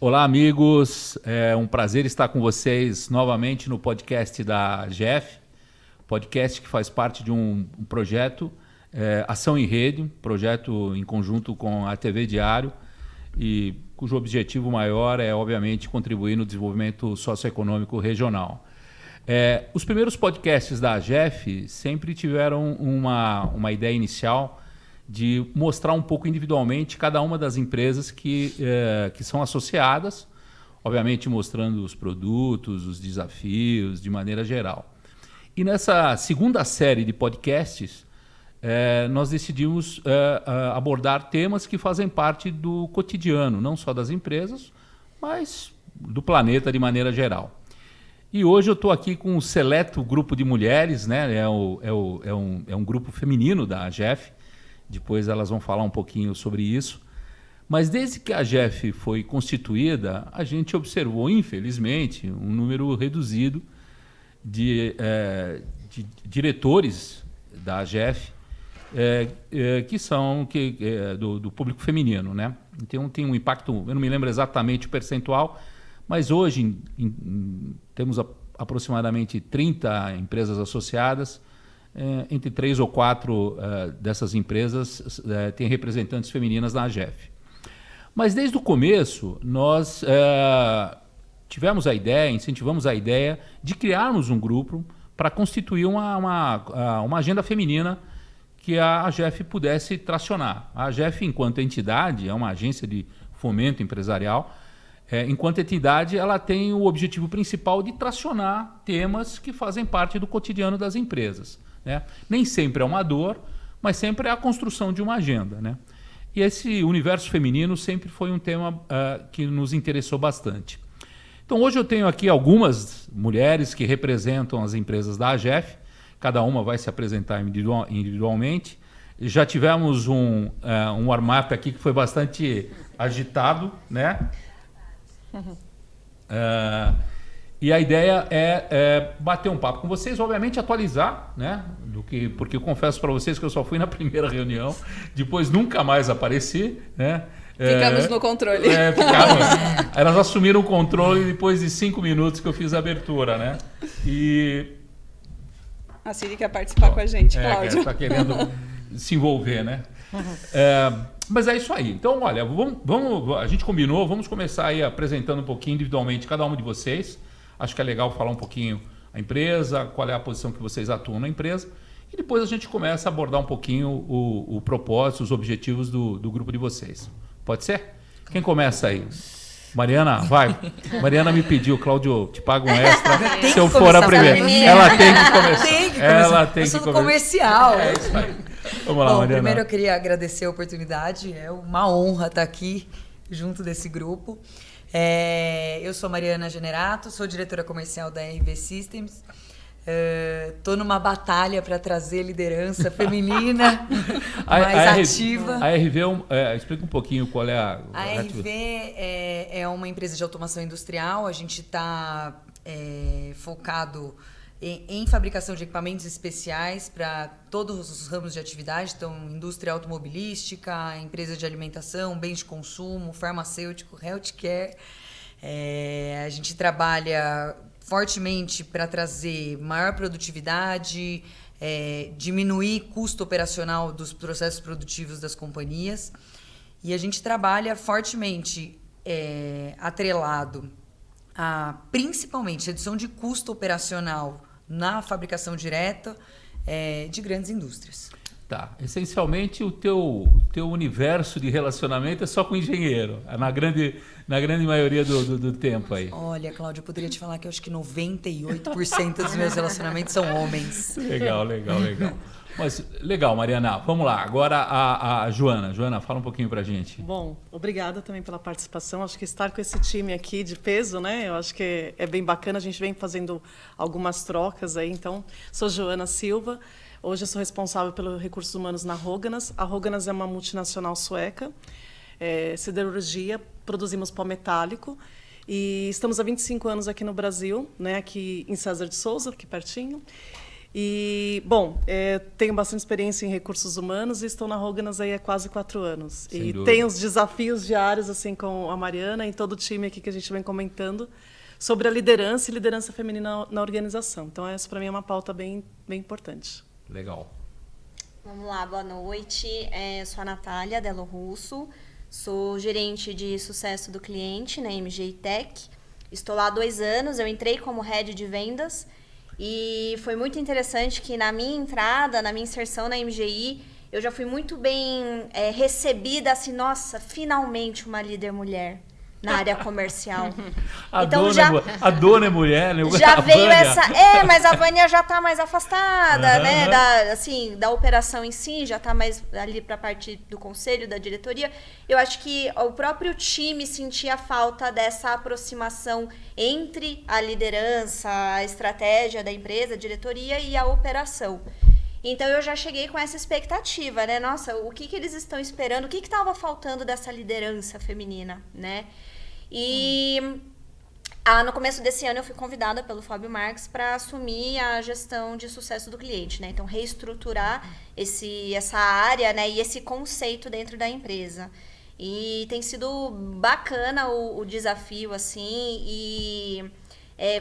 Olá, amigos. É um prazer estar com vocês novamente no podcast da GEF, podcast que faz parte de um projeto, Ação em Rede, projeto em conjunto com a TV Diário, e cujo objetivo maior é, obviamente, contribuir no desenvolvimento socioeconômico regional. Os primeiros podcasts da GEF sempre tiveram uma ideia inicial de mostrar um pouco individualmente cada uma das empresas que são associadas, obviamente mostrando os produtos, os desafios, de maneira geral. E nessa segunda série de podcasts, nós decidimos abordar temas que fazem parte do cotidiano, não só das empresas, mas do planeta de maneira geral. E hoje eu estou aqui com um seleto grupo de mulheres, né? É um grupo feminino da GEF. Depois elas vão falar um pouquinho sobre isso. Mas desde que a GEF foi constituída, a gente observou, infelizmente, um número reduzido de diretores da GEF que são do público feminino, né? Então tem um impacto, eu não me lembro exatamente o percentual, mas hoje temos aproximadamente 30 empresas associadas. Entre 3 ou 4 dessas empresas têm representantes femininas na AGEF. Mas desde o começo nós incentivamos a ideia de criarmos um grupo para constituir uma agenda feminina que a AGEF pudesse tracionar. A AGEF, enquanto entidade, é uma agência de fomento empresarial. Enquanto entidade, ela tem o objetivo principal de tracionar temas que fazem parte do cotidiano das empresas, né? Nem sempre é uma dor, mas sempre é a construção de uma agenda, né? E esse universo feminino sempre foi um tema que nos interessou bastante. Então hoje eu tenho aqui algumas mulheres que representam as empresas da AGEF, cada uma vai se apresentar individualmente. Já tivemos um warm-up aqui que foi bastante agitado, né? E a ideia é bater um papo com vocês, obviamente atualizar, né? Porque eu confesso para vocês que eu só fui na primeira reunião, depois nunca mais apareci, né? Ficamos no controle. Elas assumiram o controle depois de 5 minutos que eu fiz a abertura, né? E a Ciri quer participar com a gente, Cláudio. Está querendo se envolver, né? Mas é isso aí. Então, olha, a gente combinou, vamos começar aí apresentando um pouquinho individualmente cada uma de vocês. Acho que é legal falar um pouquinho a empresa, qual é a posição que vocês atuam na empresa. E depois a gente começa a abordar um pouquinho o propósito, os objetivos do grupo de vocês. Pode ser? Quem começa aí? Mariana, vai. Mariana me pediu, Cláudio, te paga um extra se eu for a primeira. Ela tem que começar. Ela tem que começar. Comercial. É isso aí. Vamos lá, Mariana. Primeiro eu queria agradecer a oportunidade. É uma honra estar aqui junto desse grupo. Eu sou Mariana Generato, sou diretora comercial da RV Systems. Estou numa batalha para trazer liderança feminina mais ativa. A RV, explica um pouquinho qual é a... A RV é uma empresa de automação industrial. A gente está focado em fabricação de equipamentos especiais para todos os ramos de atividade. Então, indústria automobilística, empresa de alimentação, bens de consumo, farmacêutico, healthcare. A gente trabalha fortemente para trazer maior produtividade, diminuir custo operacional dos processos produtivos das companhias. E a gente trabalha fortemente atrelado a, principalmente, redução de custo operacional na fabricação direta de grandes indústrias. Tá. Essencialmente, o teu universo de relacionamento é só com engenheiro, na grande maioria do tempo aí. Olha, Cláudio, eu poderia te falar que eu acho que 98% dos meus relacionamentos são homens. Legal. Mas legal, Mariana. Vamos lá. Agora a Joana. Joana, fala um pouquinho pra gente. Bom, obrigada também pela participação. Acho que estar com esse time aqui de peso, né? Eu acho que é bem bacana. A gente vem fazendo algumas trocas aí. Então, sou Joana Silva. Hoje eu sou responsável pelos recursos humanos na Höganäs. A Höganäs é uma multinacional sueca. Siderurgia, produzimos pó metálico. E estamos há 25 anos aqui no Brasil, né? Aqui em César de Souza, aqui pertinho. E, bom, tenho bastante experiência em recursos humanos e estou na Höganäs aí há quase 4 anos. Sem e dúvida. tenho os desafios diários assim com a Mariana e todo o time aqui que a gente vem comentando sobre a liderança e liderança feminina na organização. Então, essa para mim é uma pauta bem importante. Legal. Vamos lá, boa noite. Eu sou a Natália Delo Russo, sou gerente de sucesso do cliente na MGI Tech. Estou lá há 2 anos, eu entrei como head de vendas e foi muito interessante que na minha entrada, na minha inserção na MGI, eu já fui muito bem recebida, assim, nossa, finalmente uma líder mulher na área comercial. A dona é mulher, né? Já A veio Vânia. essa... mas a Vânia já está mais afastada, né? Da operação em si, já está mais ali para a parte do conselho, da diretoria. Eu acho que o próprio time sentia falta dessa aproximação entre a liderança, a estratégia da empresa, a diretoria e a operação. Então, eu já cheguei com essa expectativa, né? Nossa, o que eles estão esperando? O que estava faltando dessa liderança feminina, né? E no começo desse ano eu fui convidada pelo Fábio Marques para assumir a gestão de sucesso do cliente, né? Então, reestruturar essa área, né? E esse conceito dentro da empresa. E tem sido bacana o desafio, assim, e...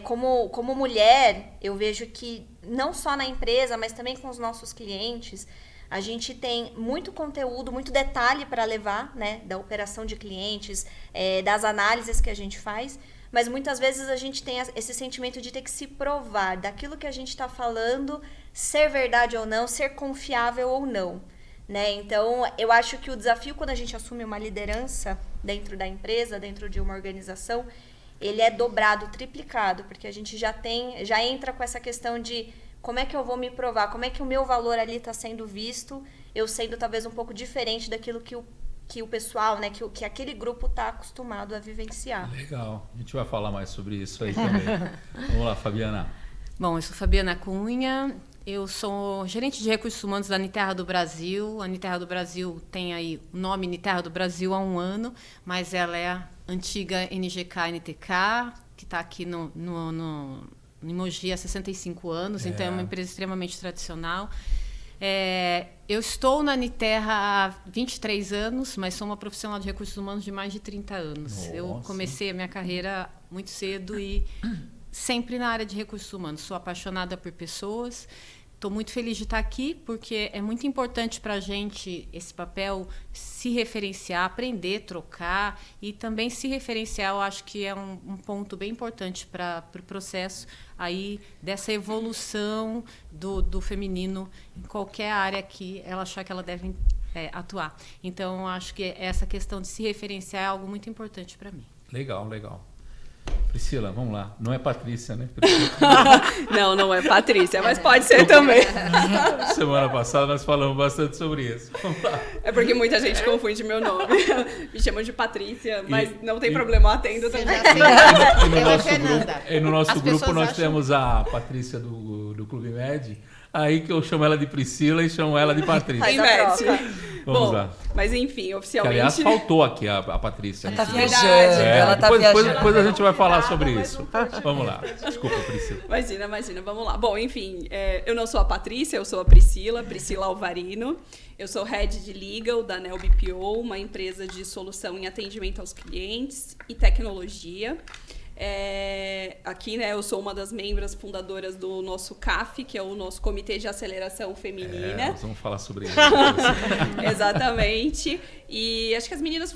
como mulher, eu vejo que não só na empresa, mas também com os nossos clientes, a gente tem muito conteúdo, muito detalhe para levar, né, da operação de clientes, das análises que a gente faz, mas muitas vezes a gente tem esse sentimento de ter que se provar daquilo que a gente está falando, ser verdade ou não, ser confiável ou não. Né? Então, eu acho que o desafio quando a gente assume uma liderança dentro da empresa, dentro de uma organização, ele é dobrado, triplicado, porque a gente já entra com essa questão de como é que eu vou me provar, como é que o meu valor ali está sendo visto, eu sendo talvez um pouco diferente daquilo que o pessoal, né, que aquele grupo está acostumado a vivenciar. Legal. A gente vai falar mais sobre isso aí também. Vamos lá, Fabiana. Bom, eu sou Fabiana Cunha, eu sou gerente de recursos humanos da Niterra do Brasil. A Niterra do Brasil tem aí o nome Niterra do Brasil há 1 ano, mas ela é a antiga NGK-NTK, que está aqui no em Mogi há 65 anos, então é uma empresa extremamente tradicional. Eu estou na Niterra há 23 anos, mas sou uma profissional de recursos humanos de mais de 30 anos. Nossa. Eu comecei a minha carreira muito cedo e sempre na área de recursos humanos. Sou apaixonada por pessoas. Estou muito feliz de estar aqui, porque é muito importante para a gente esse papel se referenciar, aprender, trocar e também se referenciar. Eu acho que é um ponto bem importante para o processo aí dessa evolução do feminino em qualquer área que ela achar que ela deve atuar. Então, eu acho que essa questão de se referenciar é algo muito importante para mim. Legal, legal. Priscila, vamos lá. Não é Patrícia, né? Não é Patrícia, mas pode ser também. Semana passada nós falamos bastante sobre isso. Vamos lá. É porque muita gente confunde meu nome. Me chamam de Patrícia, mas não tem problema, eu atendo também. E no nosso grupo nós temos a Patrícia do Clube Med, aí que eu chamo ela de Priscila e chamo ela de Patrícia. Inverte. Vamos lá. Mas enfim, oficialmente... Que, aliás, faltou aqui a Patrícia. Ela tá nesse viajando, grupo. ela tá viajando. Depois a gente vai falar sobre isso. Vamos lá. Desculpa, Priscila. Imagina, vamos lá. Bom, enfim, eu não sou a Patrícia, eu sou a Priscila Alvarino. Eu sou Head de Legal da Nel BPO, uma empresa de solução em atendimento aos clientes e tecnologia. Aqui, né, eu sou uma das membros fundadoras do nosso CAF, que é o nosso Comitê de Aceleração Feminina. Nós vamos falar sobre isso. Exatamente. E acho que as meninas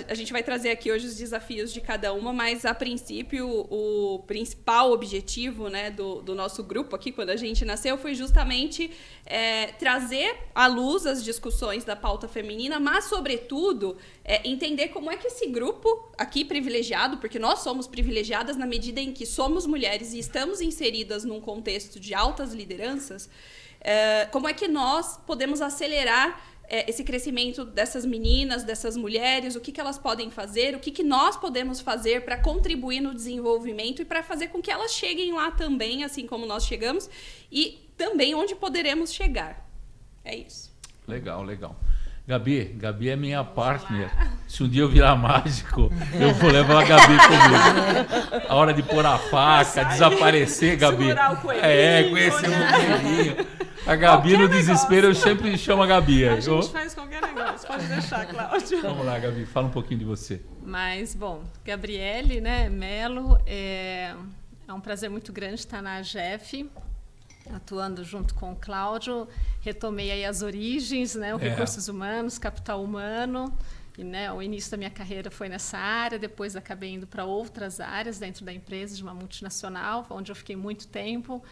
a gente vai trazer aqui hoje os desafios de cada uma, mas a princípio o principal objetivo, né, do nosso grupo aqui, quando a gente nasceu, foi justamente trazer à luz as discussões da pauta feminina, mas, sobretudo, entender como é que esse grupo aqui privilegiado, porque nós somos privilegiadas na medida em que somos mulheres e estamos inseridas num contexto de altas lideranças, como é que nós podemos acelerar esse crescimento dessas meninas, dessas mulheres, o que elas podem fazer, o que nós podemos fazer para contribuir no desenvolvimento e para fazer com que elas cheguem lá também, assim como nós chegamos, e também onde poderemos chegar. É isso. Legal, legal. Gabi é minha partner. Se um dia eu virar mágico, eu vou levar a Gabi comigo. A hora de pôr a faca, desaparecer, Gabi. Segurar o coelhinho, Conhecer o coelhinho. A Gabi, qualquer no desespero, eu sempre chamo a Gabi. A gente faz qualquer negócio, pode deixar, Cláudio. Vamos lá, Gabi, fala um pouquinho de você. Mas, bom, Gabriele, né, Melo, é um prazer muito grande estar na AGEF, atuando junto com o Cláudio. Retomei aí as origens, né, o recursos humanos, capital humano. E, né, o início da minha carreira foi nessa área, depois acabei indo para outras áreas dentro da empresa, de uma multinacional, onde eu fiquei muito tempo.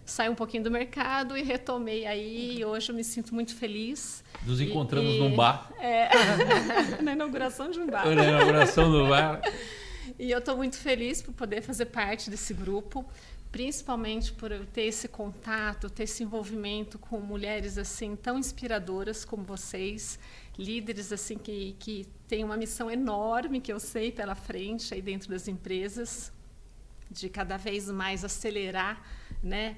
Saí um pouquinho do mercado e retomei aí, e hoje eu me sinto muito feliz. Nos encontramos num bar. Na inauguração de um bar. Na inauguração do bar. E eu estou muito feliz por poder fazer parte desse grupo, principalmente por eu ter esse contato, ter esse envolvimento com mulheres assim tão inspiradoras como vocês, líderes assim que têm uma missão enorme, que eu sei, pela frente aí dentro das empresas, de cada vez mais acelerar, né,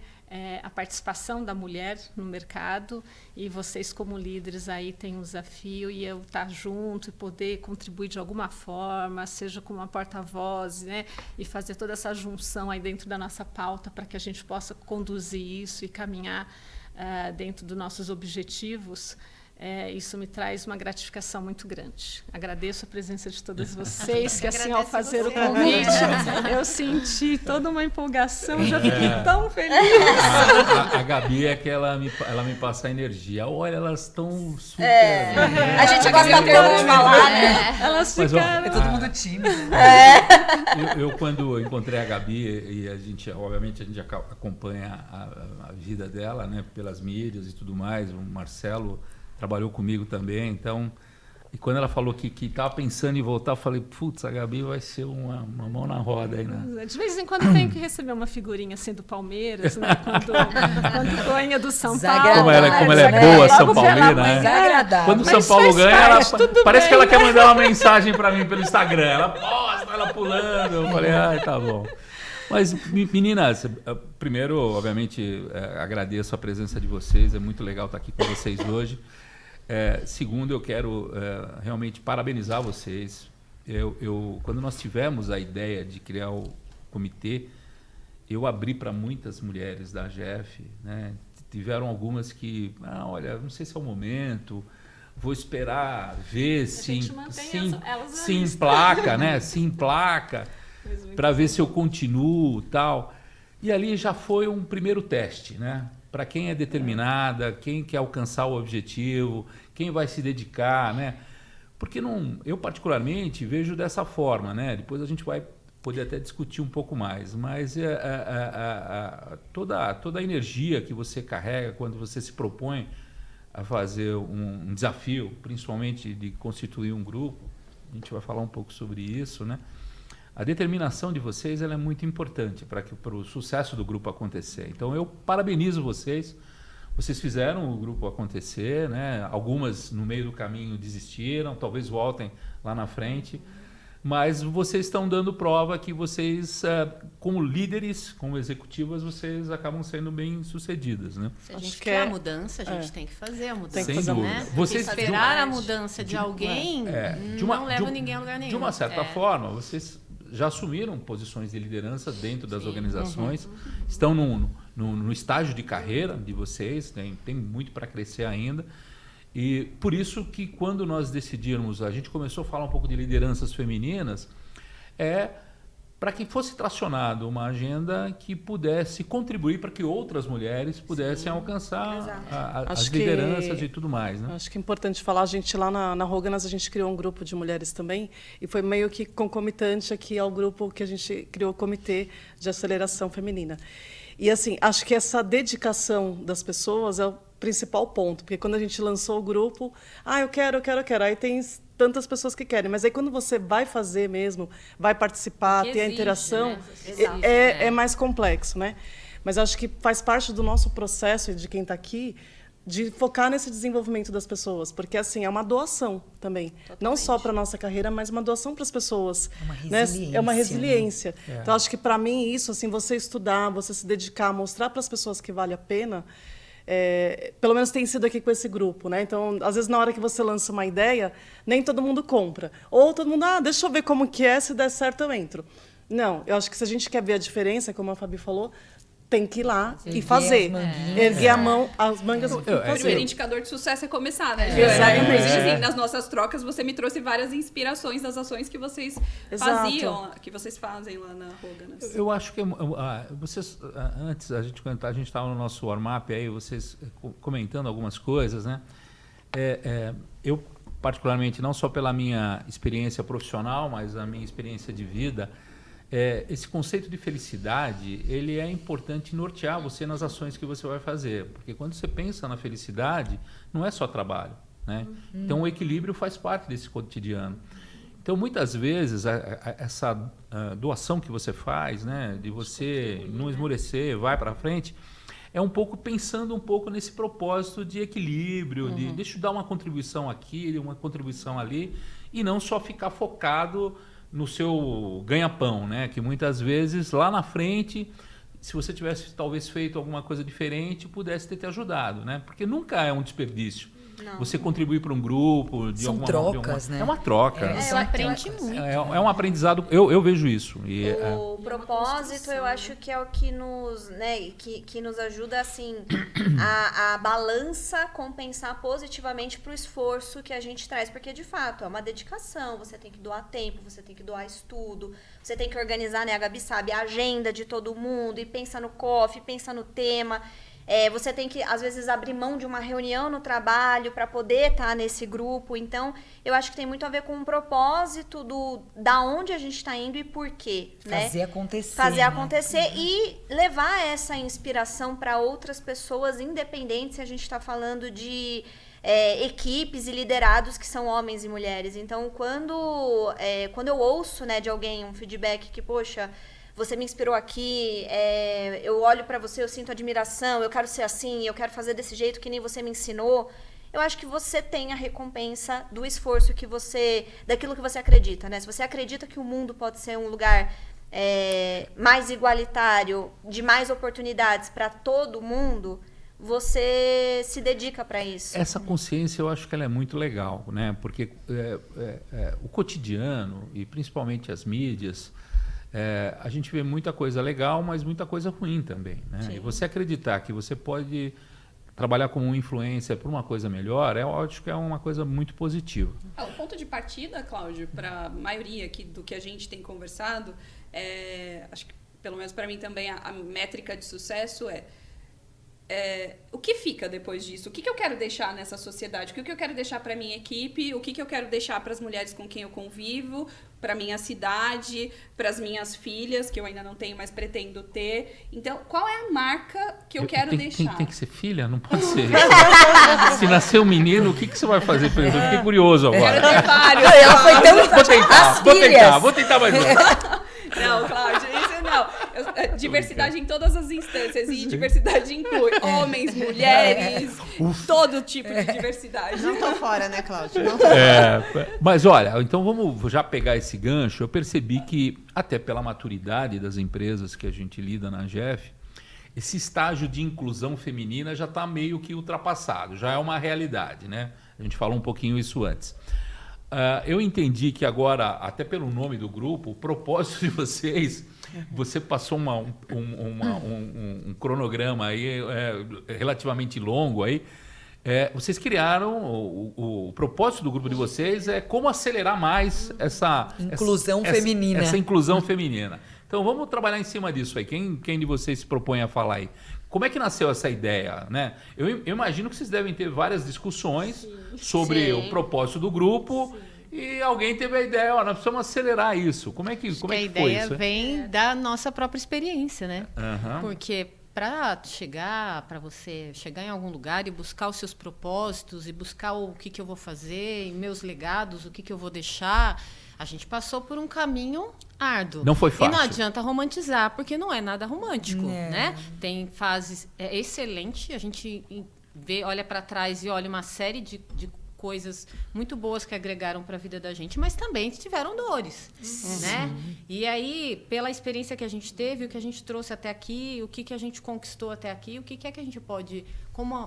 a participação da mulher no mercado. E vocês, como líderes, aí têm um desafio, e eu estar junto e poder contribuir de alguma forma, seja como uma porta-voz, né, e fazer toda essa junção aí dentro da nossa pauta para que a gente possa conduzir isso e caminhar dentro dos nossos objetivos. Isso me traz uma gratificação muito grande. Agradeço a presença de todas vocês, que assim, ao fazer o convite, eu senti toda uma empolgação, já fiquei tão feliz. A Gabi é que ela me passa a energia. Olha, elas estão super... A gente gosta tanto de falar, né? Elas ficaram... É todo mundo tímido. Eu quando encontrei a Gabi, e a gente, obviamente, a gente acompanha a vida dela, né, pelas mídias e tudo mais, o Marcelo trabalhou comigo também, então... E quando ela falou que estava pensando em voltar, eu falei, putz, a Gabi vai ser uma mão na roda aí, né? De vez em quando eu tenho que receber uma figurinha assim do Palmeiras, né? Quando ganha do São Paulo. Como ela é boa, São Paulina, né? Quando o São Paulo ganha, parece que ela quer mandar uma mensagem para mim pelo Instagram. Ela posta, ela pulando. Eu falei, tá bom. Mas, meninas, primeiro, obviamente, agradeço a presença de vocês. É muito legal estar aqui com vocês hoje. Segundo, eu quero realmente parabenizar vocês. Quando nós tivemos a ideia de criar o comitê, eu abri para muitas mulheres da AGEF, né? Tiveram algumas que, olha, não sei se é o momento, vou esperar ver se emplaca, né? Se emplaca, para ver se eu continuo, tal. E ali já foi um primeiro teste, né? Para quem é determinada, quem quer alcançar o objetivo, quem vai se dedicar, né? Porque eu particularmente vejo dessa forma, né? Depois a gente vai poder até discutir um pouco mais, mas toda a energia que você carrega quando você se propõe a fazer um desafio, principalmente de constituir um grupo, a gente vai falar um pouco sobre isso, né? A determinação de vocês ela é muito importante para o sucesso do grupo acontecer. Então, eu parabenizo vocês. Vocês fizeram o grupo acontecer, né? Algumas, no meio do caminho, desistiram, talvez voltem lá na frente. Mas vocês estão dando prova que vocês, como líderes, como executivas, vocês acabam sendo bem-sucedidas, né? Se a gente quer a mudança, a gente tem que fazer a mudança. Sem dúvida. Né? Vocês esperar a mudança de alguém não leva ninguém a lugar nenhum. De uma certa forma, vocês já assumiram posições de liderança dentro das organizações, estão no estágio de carreira de vocês, tem muito para crescer ainda. E por isso que quando nós decidimos, a gente começou a falar um pouco de lideranças femininas, para que fosse tracionada uma agenda que pudesse contribuir para que outras mulheres pudessem alcançar as lideranças e tudo mais, né? Acho que é importante falar, a gente lá na Roganas, a gente criou um grupo de mulheres também, e foi meio que concomitante aqui ao grupo que a gente criou o Comitê de Aceleração Feminina. E assim, acho que essa dedicação das pessoas é o principal ponto, porque quando a gente lançou o grupo, eu quero, aí tem tantas pessoas que querem, mas aí quando você vai fazer mesmo, vai participar, ter a interação, né? É mais complexo, né? Mas acho que faz parte do nosso processo, de quem está aqui, de focar nesse desenvolvimento das pessoas, porque assim é uma doação também, totalmente. Não só para a nossa carreira, mas uma doação para as pessoas. É uma resiliência. Né? Então acho que para mim isso, assim, você estudar, você se dedicar, mostrar para as pessoas que vale a pena, pelo menos tem sido aqui com esse grupo, né? Então, às vezes, na hora que você lança uma ideia, nem todo mundo compra. Ou todo mundo, deixa eu ver como que é, se der certo eu entro. Não, eu acho que se a gente quer ver a diferença, como a Fabi falou, tem que ir lá e fazer. Erguer as mangas e O primeiro fazer. indicador de sucesso é começar, né? Exatamente. Assim, nas nossas trocas, você me trouxe várias inspirações das ações que vocês faziam, que vocês fazem lá na Roganas. Eu acho que vocês, antes a gente estava no nosso warm-up aí, vocês comentando algumas coisas, né? Eu, particularmente, não só pela minha experiência profissional, mas a minha experiência de vida, esse conceito de felicidade, ele é importante nortear você nas ações que você vai fazer. Porque quando você pensa na felicidade, não é só trabalho, né? Então, o equilíbrio faz parte desse cotidiano. Então, muitas vezes, essa doação que você faz, né, de você não esmorecer, vai para frente, é um pouco pensando um pouco nesse propósito de equilíbrio, de deixa eu dar uma contribuição aqui, uma contribuição ali, e não só ficar focado no seu ganha-pão, né? Que muitas vezes lá na frente, se você tivesse talvez feito alguma coisa diferente, pudesse ter te ajudado, né? Porque nunca é um desperdício. Não. Você contribuir para um grupo, São trocas, né? É uma troca. Você aprende muito. É um aprendizado. Eu vejo isso. E, O propósito, eu acho que é o que nos, né, que nos ajuda assim a balança compensar positivamente para o esforço que a gente traz, porque de fato é uma dedicação, você tem que doar tempo, você tem que doar estudo, você tem que organizar, né, a Gabi sabe, a agenda de todo mundo e pensa no COF, pensa no tema. Você tem que, às vezes, abrir mão de uma reunião no trabalho para poder estar nesse grupo. Então, eu acho que tem muito a ver com o propósito da onde a gente está indo e por quê. Fazer acontecer. Fazer acontecer e levar essa inspiração para outras pessoas, independente se a gente está falando de equipes e liderados que são homens e mulheres. Então, quando eu ouço, né, de alguém um feedback que, poxa, você me inspirou aqui, eu olho para você, eu sinto admiração, eu quero ser assim, eu quero fazer desse jeito que nem você me ensinou. Eu acho que você tem a recompensa do esforço daquilo que você acredita, né? Se você acredita que o mundo pode ser um lugar mais igualitário, de mais oportunidades para todo mundo, você se dedica para isso. essa consciência eu acho que ela é muito legal, né? Porque o cotidiano e principalmente as mídias, a gente vê muita coisa legal, mas muita coisa ruim também, né? E você acreditar que você pode trabalhar como um influencer para uma coisa melhor, eu acho que é uma coisa muito positiva. O ponto de partida, Cláudio, para a maioria aqui do que a gente tem conversado, acho que pelo menos para mim também a métrica de sucesso o que fica depois disso? O que eu quero deixar nessa sociedade? O que eu quero deixar para minha equipe? O que eu quero deixar para as mulheres com quem eu convivo? Para minha cidade? Para as minhas filhas, que eu ainda não tenho, mas pretendo ter? Então, qual é a marca que eu quero deixar? Tem que ser filha? Não pode ser. Se nascer um menino, o que você vai fazer? Eu fiquei curioso agora. Quero ter vários. Ela foi tão... Vou tentar mais um. Não, Cláudio, isso não. Diversidade em todas as instâncias. E diversidade inclui homens, mulheres, todo tipo de diversidade. Não tô fora, né, Cláudio? Não Mas olha, então vamos já pegar esse gancho. Eu percebi que, até pela maturidade das empresas que a gente lida na AGEF, esse estágio de inclusão feminina já está meio que ultrapassado, já é uma realidade, né? A gente falou um pouquinho isso antes. Eu entendi que agora, até pelo nome do grupo, o propósito de vocês, você passou um cronograma aí, relativamente longo aí. Vocês criaram, o propósito do grupo de vocês é como acelerar mais essa inclusão feminina. Essa inclusão feminina. Então vamos trabalhar em cima disso aí. Quem de vocês se propõe a falar aí? Como é que nasceu essa ideia, né? Eu imagino que vocês devem ter várias discussões sobre o propósito do grupo e alguém teve a ideia, nós precisamos acelerar isso. Como é que foi isso? A ideia vem da nossa própria experiência, né? Uhum. Porque para você chegar em algum lugar e buscar os seus propósitos e buscar o que eu vou fazer, e meus legados, o que eu vou deixar, a gente passou por um caminho árduo. Não foi fácil. E não adianta romantizar, porque não é nada romântico, né? Tem fases excelentes, a gente olha para trás e olha uma série de coisas muito boas que agregaram para a vida da gente, mas também tiveram dores, né? E aí, pela experiência que a gente teve, o que a gente trouxe até aqui, o que a gente conquistou até aqui, o que é que a gente pode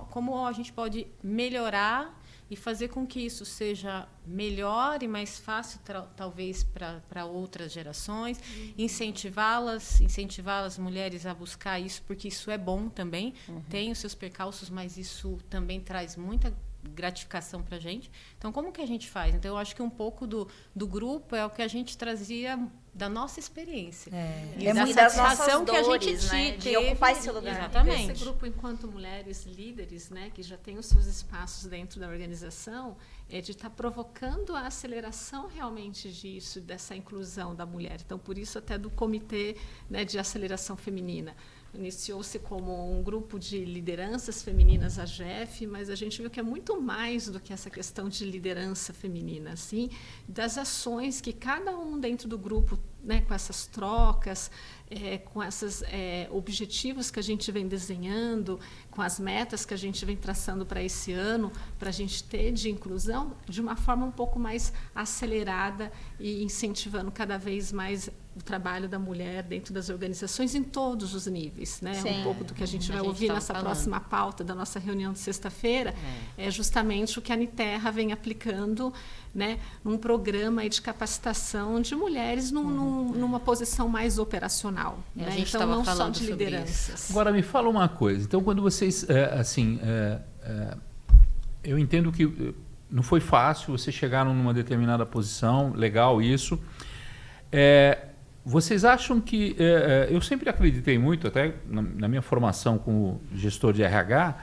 como a gente pode melhorar e fazer com que isso seja melhor e mais fácil, talvez, para outras gerações, incentivar as mulheres a buscar isso, porque isso é bom também, tem os seus percalços, mas isso também traz muita gratificação para a gente. Então, como que a gente faz? Então, eu acho que um pouco do grupo é o que a gente trazia da nossa experiência. E da satisfação que a gente né? teve de ocupar esse lugar. Exatamente. Esse grupo, enquanto mulheres líderes, né, que já têm os seus espaços dentro da organização, é de estar provocando a aceleração realmente disso, dessa inclusão da mulher. Então, por isso até do Comitê, né, de Aceleração Feminina. Iniciou-se como um grupo de lideranças femininas, a GEF, mas a gente viu que é muito mais do que essa questão de liderança feminina, assim, das ações que cada um dentro do grupo, né, com essas trocas, com esses objetivos que a gente vem desenhando, com as metas que a gente vem traçando para esse ano, para a gente ter de inclusão, de uma forma um pouco mais acelerada e incentivando cada vez mais o trabalho da mulher dentro das organizações em todos os níveis, né? Sim. Um pouco do que a gente vai ouvir nessa próxima pauta da nossa reunião de sexta-feira é justamente o que a Niterra vem aplicando, né, num programa aí de capacitação de mulheres numa posição mais operacional, né? A gente Então não só falando de lideranças. Agora me fala uma coisa. Então, quando vocês eu entendo que não foi fácil, vocês chegaram numa determinada posição, legal isso. Vocês acham que... eu sempre acreditei muito, até na minha formação como gestor de RH,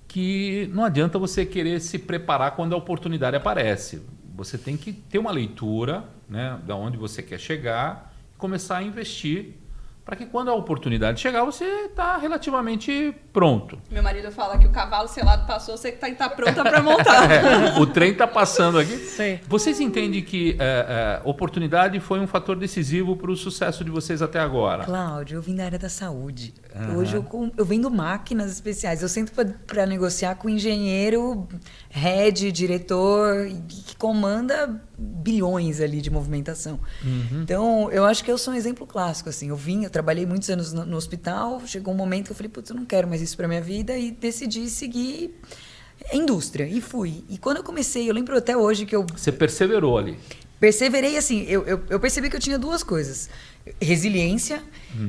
que não adianta você querer se preparar quando a oportunidade aparece. Você tem que ter uma leitura, né, de onde você quer chegar, começar a investir, para que quando a oportunidade chegar, você está relativamente pronto. Meu marido fala que o cavalo selado passou, você está pronta para montar. O trem está passando aqui. Sim. Vocês entendem que oportunidade foi um fator decisivo para o sucesso de vocês até agora? Cláudio, eu vim da área da saúde. Hoje eu vendo máquinas especiais. Eu sento para negociar com engenheiro, head, diretor, que comanda bilhões ali de movimentação. Então, eu acho que eu sou um exemplo clássico. Assim. Eu trabalhei muitos anos no hospital, chegou um momento que eu falei, putz, eu não quero mais isso para minha vida, e decidi seguir a indústria. E fui. E quando eu comecei, eu lembro até hoje que eu... Você perseverou ali. Perseverei, assim, eu percebi que eu tinha duas coisas. Resiliência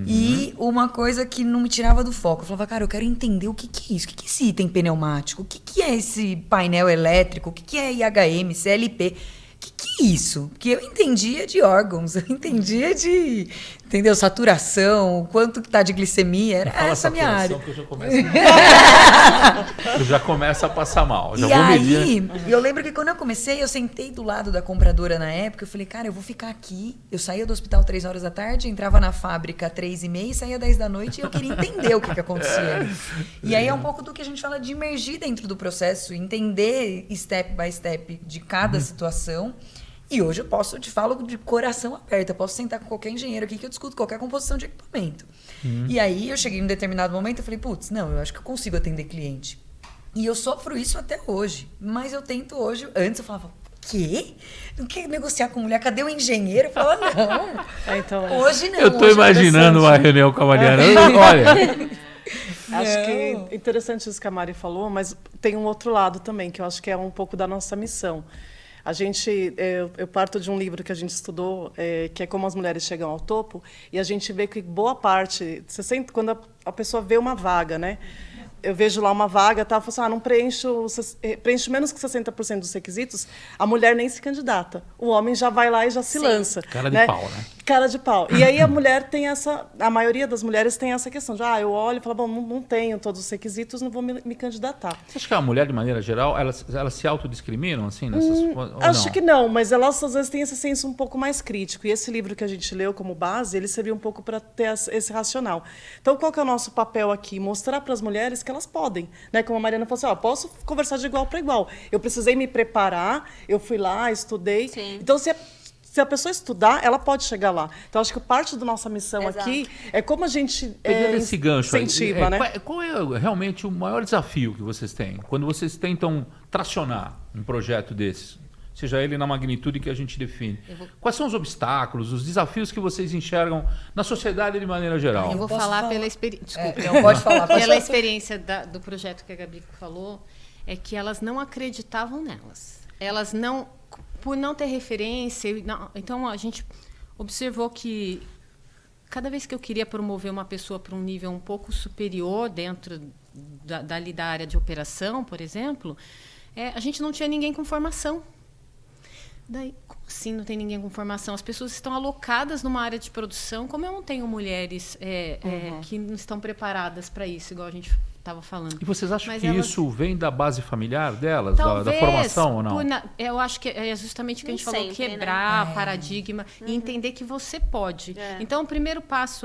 e uma coisa que não me tirava do foco. Eu falava, cara, eu quero entender o que é isso. O que é esse item pneumático? O que é esse painel elétrico? O que é IHM, CLP? O que é isso? Porque eu entendia de órgãos, eu entendia de, entendeu? Saturação, quanto que tá de glicemia, era essa a minha área. Que eu já começo a passar mal. Já E vou aí, medir. eu lembro que quando eu comecei, eu sentei do lado da compradora na época, eu falei, cara, eu vou ficar aqui. Eu saía do hospital 3 horas da tarde, entrava na fábrica 3h30, saía 10 da noite, e eu queria entender o que acontecia ali. E aí é um pouco do que a gente fala de imergir dentro do processo, entender step by step de cada situação. E hoje eu te falo de coração aberto, eu posso sentar com qualquer engenheiro aqui que eu discuto qualquer composição de equipamento. E aí eu cheguei em um determinado momento e falei, putz, não, eu acho que eu consigo atender cliente. E eu sofro isso até hoje, mas eu tento hoje. Antes eu falava, quê? Não quer negociar com mulher? Cadê o engenheiro? Eu falava, não. Então, Hoje não. Eu estou hoje imaginando uma reunião com a Mariana. Olha, acho que é interessante isso que a Mari falou, mas tem um outro lado também, que eu acho que é um pouco da nossa missão. A gente, eu parto de um livro que a gente estudou, que é Como as Mulheres Chegam ao Topo, e a gente vê que boa parte, você sente, quando a pessoa vê uma vaga, né? Eu vejo lá uma vaga, tá? Eu falo assim, não preenche menos que 60% dos requisitos, a mulher nem se candidata. O homem já vai lá e já se lança. cara de pau, né? Cara de pau. E aí a mulher tem a maioria das mulheres tem essa questão de, eu olho e falo, bom, não tenho todos os requisitos, não vou me candidatar. você acha que a mulher, de maneira geral, elas se autodiscriminam, assim, nessas ou Acho não? que não, mas elas às vezes têm esse senso um pouco mais crítico. E esse livro que a gente leu como base, ele serviu um pouco para ter esse racional. Então, qual que é o nosso papel aqui? Mostrar para as mulheres que elas podem. Né? Como a Mariana falou assim, posso conversar de igual para igual. Eu precisei me preparar, eu fui lá, estudei. Sim. Então, se a pessoa estudar, ela pode chegar lá. Então, acho que parte da nossa missão aqui é como a gente Pegando esse gancho aí, incentiva, né? qual é realmente o maior desafio que vocês têm? Quando vocês tentam tracionar um projeto desses, seja ele na magnitude que a gente define. Quais são os obstáculos, os desafios que vocês enxergam na sociedade de maneira geral? Eu vou falar pela experiência. Desculpa. Não, pode falar. Pela experiência do projeto que a Gabi falou, é que elas não acreditavam nelas. Elas não, por não ter referência, então a gente observou que cada vez que eu queria promover uma pessoa para um nível um pouco superior dentro da área de operação, por exemplo, a gente não tinha ninguém com formação. Daí, como assim não tem ninguém com formação? As pessoas estão alocadas numa área de produção, como eu não tenho mulheres que não estão preparadas para isso, igual a gente estava falando. E vocês acham que isso vem da base familiar delas, da formação ou não? Eu acho que é justamente o que a gente falou, quebrar paradigma e entender que você pode. Então, o primeiro passo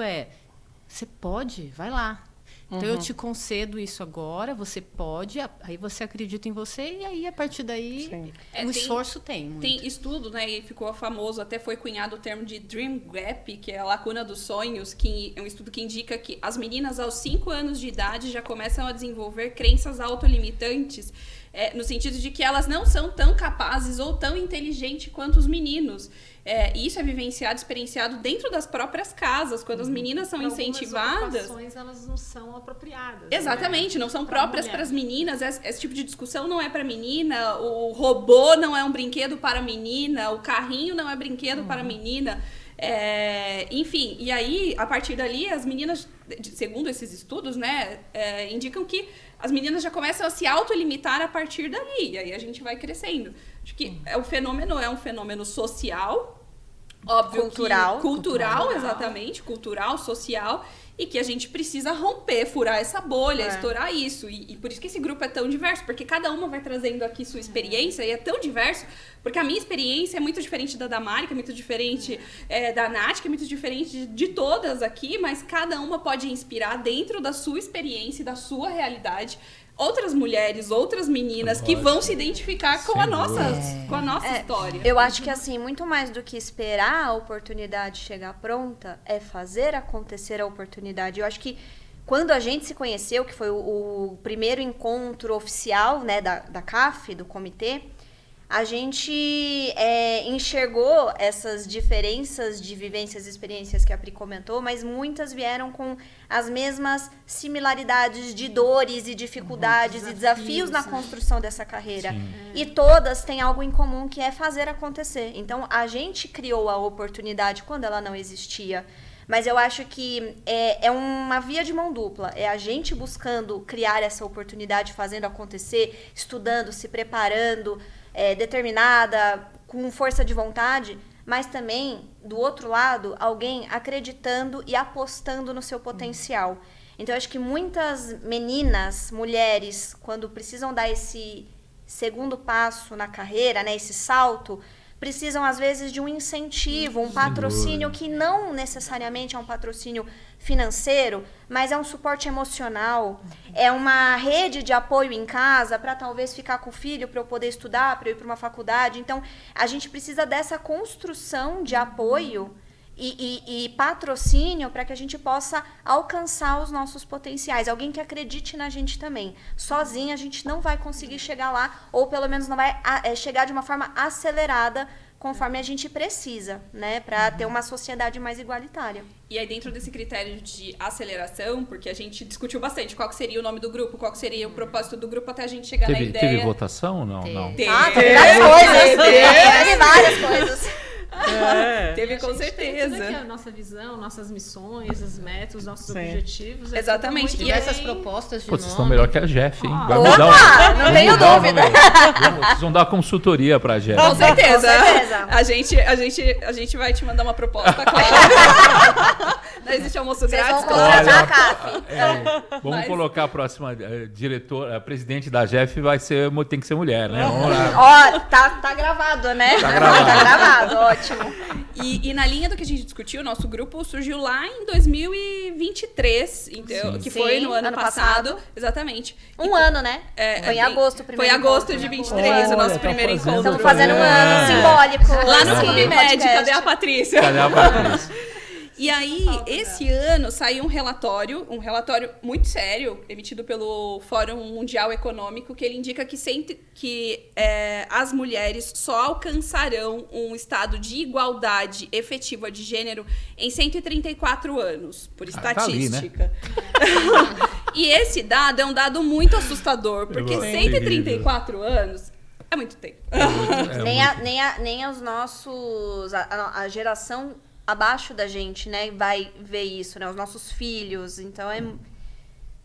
você pode, vai lá. Então, eu te concedo isso agora, você pode, aí você acredita em você, e aí, a partir daí, esforço tem. Muito. Tem estudo, né, e ficou famoso, até foi cunhado o termo de Dream Gap, que é a lacuna dos sonhos, que é um estudo que indica que as meninas, aos 5 anos de idade, já começam a desenvolver crenças autolimitantes, no sentido de que elas não são tão capazes ou tão inteligentes quanto os meninos. E isso é vivenciado, experienciado dentro das próprias casas, quando as meninas são incentivadas. As ocupações, elas não são apropriadas. Exatamente, não são próprias para as meninas. Esse tipo de discussão não é para menina, o robô não é um brinquedo para menina, o carrinho não é brinquedo para menina. Enfim, e aí, a partir dali, as meninas, segundo esses estudos, né, indicam que as meninas já começam a se autolimitar a partir dali, e aí a gente vai crescendo. Acho que o fenômeno é um fenômeno social, óbvio, cultural, exatamente, cultural, social, e que a gente precisa romper, furar essa bolha, estourar isso. E por isso que esse grupo é tão diverso, porque cada uma vai trazendo aqui sua experiência, e é tão diverso, porque a minha experiência é muito diferente da Mari, que é muito diferente da Nath, que é muito diferente de todas aqui, mas cada uma pode inspirar dentro da sua experiência e da sua realidade outras mulheres, outras meninas que vão se identificar com a nossa história. Eu acho que, assim, muito mais do que esperar a oportunidade chegar pronta, é fazer acontecer a oportunidade. Eu acho que quando a gente se conheceu, que foi o primeiro encontro oficial, né, da CAF, do comitê, a gente enxergou essas diferenças de vivências e experiências que a Pri comentou, mas muitas vieram com as mesmas similaridades de dores e dificuldades e desafios na construção dessa carreira. E todas têm algo em comum, que é fazer acontecer. Então, a gente criou a oportunidade quando ela não existia. Mas eu acho que é uma via de mão dupla. É a gente buscando criar essa oportunidade, fazendo acontecer, estudando, se preparando, determinada, com força de vontade, mas também, do outro lado, alguém acreditando e apostando no seu potencial. Então, eu acho que muitas meninas, mulheres, quando precisam dar esse segundo passo na carreira, né, esse salto, precisam, às vezes, de um incentivo, um patrocínio que não necessariamente é um patrocínio financeiro, mas é um suporte emocional, é uma rede de apoio em casa para talvez ficar com o filho, para eu poder estudar, para eu ir para uma faculdade. Então, a gente precisa dessa construção de apoio e patrocínio para que a gente possa alcançar os nossos potenciais. Alguém que acredite na gente também. Sozinha a gente não vai conseguir chegar lá, ou pelo menos não vai chegar de uma forma acelerada, conforme a gente precisa, né, para ter uma sociedade mais igualitária. E aí, dentro desse critério de aceleração, porque a gente discutiu bastante qual que seria o nome do grupo, qual que seria o propósito do grupo, até a gente chegar na ideia... Teve votação ou não? Não. Teve Várias coisas. Teve, com certeza. Tudo aqui, a nossa visão, nossas missões, os métodos, nossos objetivos. Exatamente. E essas propostas de Vocês estão melhor que a Jeff, hein? Não tenho dúvida. Vocês vão dar consultoria pra Jeff. Com certeza. Com certeza. A gente vai te mandar uma proposta, claro. Não existe almoço Vocês grátis. vão contratar a CAF. Vamos colocar a próxima diretora, a presidente da Jeff tem que ser mulher, né? Vamos lá. Ó, tá gravado, né? Tá gravado, ótimo. E na linha do que a gente discutiu, o nosso grupo surgiu lá em 2023, então, que foi no ano passado. Exatamente. Um ano, né? Foi em agosto o primeiro encontro. Foi agosto de 23, o nosso primeiro encontro. Estamos fazendo um ano simbólico. Lá no Clube Med, cadê a Patrícia? Cadê a Patrícia? E aí, esse ano, saiu um relatório muito sério, emitido pelo Fórum Mundial Econômico, que ele indica que as mulheres só alcançarão um estado de igualdade efetiva de gênero em 134 anos, por estatística. Tá ali, né? E esse dado é um dado muito assustador, porque 134 anos é muito tempo. Nem os nossos... A geração abaixo da gente, né, vai ver isso, né? Os nossos filhos. Então,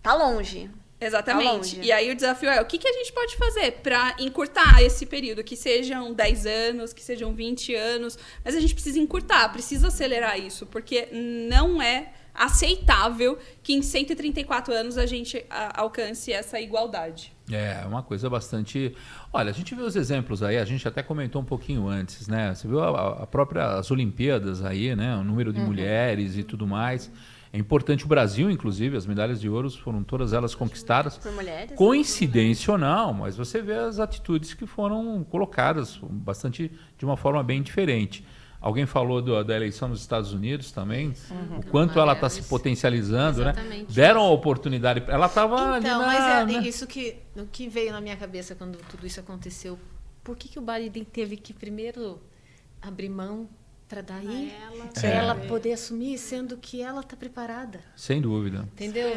tá longe. Exatamente. Tá longe. E aí o desafio é, o que a gente pode fazer para encurtar esse período? Que sejam 10 anos, que sejam 20 anos. Mas a gente precisa encurtar, precisa acelerar isso. Porque não é aceitável que em 134 anos a gente alcance essa igualdade. É uma coisa bastante... Olha, a gente vê os exemplos aí, a gente até comentou um pouquinho antes, né? Você viu as Olimpíadas aí, né? O número de mulheres e tudo mais. É importante o Brasil, inclusive, as medalhas de ouro foram todas elas conquistadas. Por mulheres. Coincidência ou não, mas você vê as atitudes que foram colocadas bastante de uma forma bem diferente. Alguém falou da eleição nos Estados Unidos também, o quanto ela está se potencializando, Exatamente. né? Deram a oportunidade. Ela estava ali mas isso que veio na minha cabeça quando tudo isso aconteceu. Por que o Biden teve que primeiro abrir mão para daí ela poder assumir, sendo que ela está preparada? Sem dúvida. Entendeu?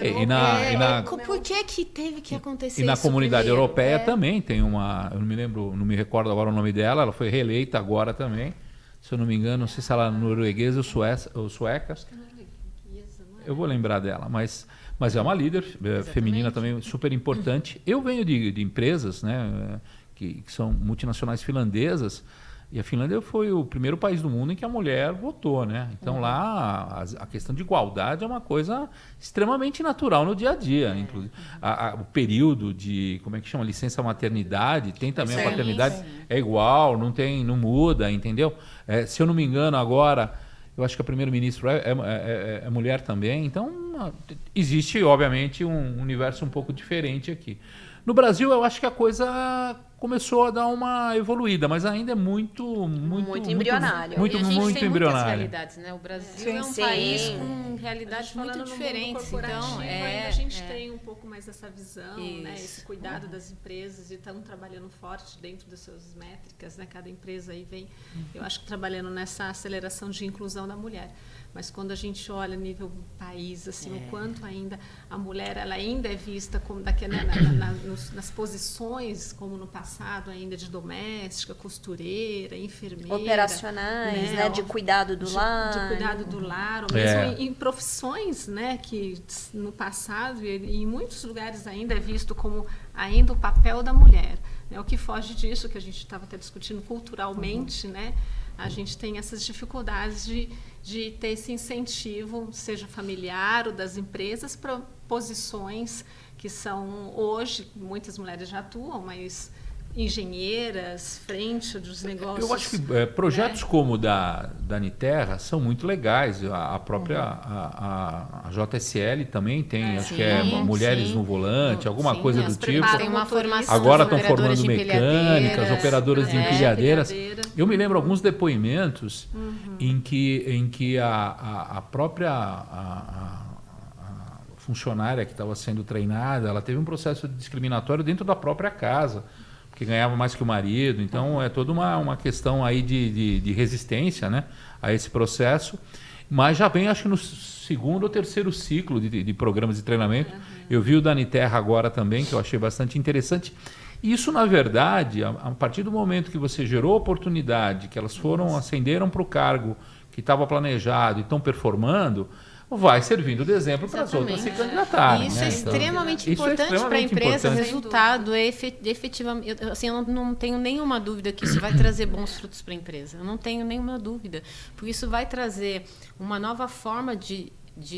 Por que teve que acontecer isso? E na comunidade primeiro? europeia também tem uma... Eu não me recordo agora o nome dela, ela foi reeleita agora também. Se eu não me engano, não sei se ela é norueguesa ou sueca. Acho que é norueguesa, não é? Eu vou lembrar dela, mas é uma líder feminina também super importante. Eu venho de empresas, né, que são multinacionais finlandesas, e a Finlândia foi o primeiro país do mundo em que a mulher votou, né? Então lá a questão de igualdade é uma coisa extremamente natural no dia a dia. Inclusive, o período de, como é que chama, licença maternidade, tem também a paternidade, é igual, não muda, entendeu? Se eu não me engano agora, eu acho que a primeira-ministra é mulher também, então existe obviamente um universo um pouco diferente aqui. No Brasil eu acho que a coisa começou a dar uma evoluída, mas ainda é muito embrionário. Muito muito muitas embrionário. realidades, né? O Brasil é um país com realidades muito diferentes. Então, ainda a gente tem um pouco mais essa visão, né? Esse cuidado das empresas e estão trabalhando forte dentro das suas métricas, né? Cada empresa aí vem, eu acho que trabalhando nessa aceleração de inclusão da mulher. Mas quando a gente olha a nível país, assim, o quanto ainda a mulher ela ainda é vista como nas posições como no passado ainda de doméstica, costureira, enfermeira, operacionais, né, de cuidado do lar, de cuidado do lar, ou mesmo em profissões, né, que no passado e em muitos lugares ainda é visto como ainda o papel da mulher, né, o que foge disso que a gente estava até discutindo culturalmente, né? A gente tem essas dificuldades de ter esse incentivo, seja familiar ou das empresas, para posições que são, hoje, muitas mulheres já atuam, mas engenheiras, frente dos negócios. Eu acho que projetos como o da Niterra são muito legais. A própria a JSL também tem, acho que é Mulheres no Volante, alguma coisa do tipo. Tem uma formação. Agora estão formando mecânicas, operadoras de empilhadeiras. Eu me lembro alguns depoimentos em que a própria funcionária que estava sendo treinada, ela teve um processo discriminatório dentro da própria casa, que ganhava mais que o marido. Então, é toda uma questão aí de resistência, né, a esse processo. Mas já vem, acho que no segundo ou terceiro ciclo de programas de treinamento. Eu vi o da Niterra agora também, que eu achei bastante interessante. E isso, na verdade, a partir do momento que você gerou a oportunidade, que elas ascenderam para o cargo que estava planejado e estão performando, vai servindo de exemplo para as outras se candidatarem. Isso, né? é extremamente importante para a empresa. O resultado é efetivamente... Assim, eu não tenho nenhuma dúvida que isso vai trazer bons frutos para a empresa. Eu não tenho nenhuma dúvida. Porque isso vai trazer uma nova forma de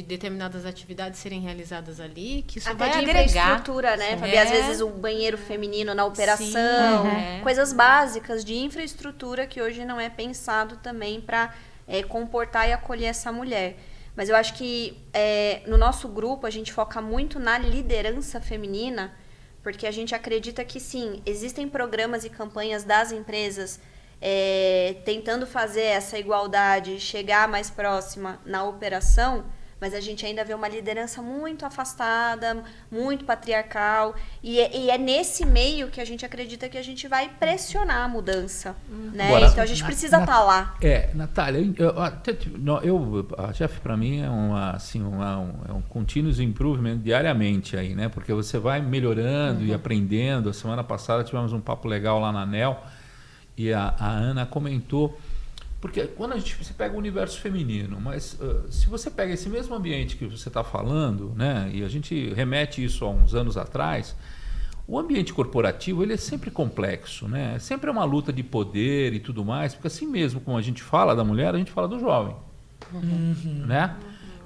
determinadas atividades serem realizadas ali, que isso até vai de agregar. Infraestrutura, né, Fabi? Às vezes o banheiro feminino na operação, coisas básicas de infraestrutura que hoje não é pensado também para comportar e acolher essa mulher. Mas eu acho que no nosso grupo a gente foca muito na liderança feminina, porque a gente acredita que sim, existem programas e campanhas das empresas tentando fazer essa igualdade chegar mais próxima na operação, mas a gente ainda vê uma liderança muito afastada, muito patriarcal, e é nesse meio que a gente acredita que a gente vai pressionar a mudança, né? Agora, então a gente precisa estar lá. Natália, a Jeff para mim é um continuous improvement diariamente aí, né? Porque você vai melhorando e aprendendo. A semana passada tivemos um papo legal lá na ANEEL e a Ana comentou. Porque quando você pega o universo feminino, mas se você pega esse mesmo ambiente que você está falando, né, e a gente remete isso a uns anos atrás, o ambiente corporativo ele é sempre complexo, né? Sempre é uma luta de poder e tudo mais, porque assim mesmo como a gente fala da mulher, a gente fala do jovem. Né?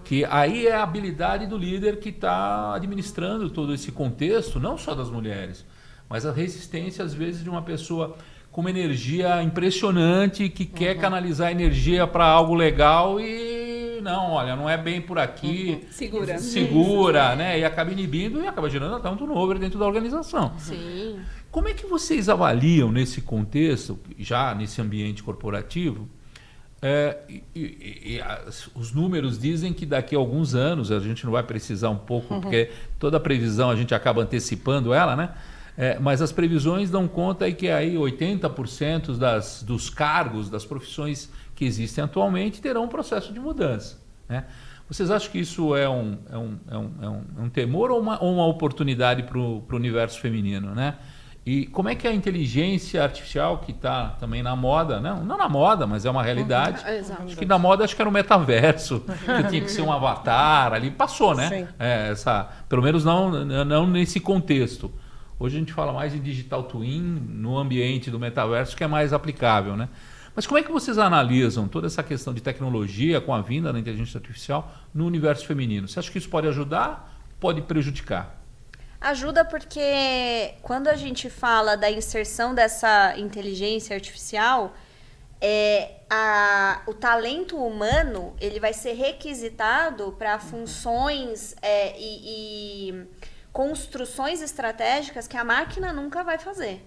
Que aí é a habilidade do líder que está administrando todo esse contexto, não só das mulheres, mas a resistência, às vezes, de uma pessoa com uma energia impressionante, que quer canalizar energia para algo legal e não, olha, não é bem por aqui. Segura, né? E acaba inibindo e acaba gerando até um turnover dentro da organização. Sim. Como é que vocês avaliam nesse contexto, já nesse ambiente corporativo? Os números dizem que daqui a alguns anos, a gente não vai precisar um pouco, porque toda previsão a gente acaba antecipando ela, né? Mas as previsões dão conta aí que aí 80% dos cargos, das profissões que existem atualmente terão um processo de mudança, né? Vocês acham que isso é um temor ou uma oportunidade para o universo feminino, né? E como é que a inteligência artificial, que está também na moda, não na moda, mas é uma realidade. Acho que na moda acho que era o metaverso, que tinha que ser um avatar ali, passou, né? Pelo menos não nesse contexto. Hoje a gente fala mais em digital twin no ambiente do metaverso, que é mais aplicável, né? Mas como é que vocês analisam toda essa questão de tecnologia com a vinda da inteligência artificial no universo feminino? Você acha que isso pode ajudar ou pode prejudicar? Ajuda porque quando a gente fala da inserção dessa inteligência artificial, o talento humano ele vai ser requisitado para funções e construções estratégicas que a máquina nunca vai fazer.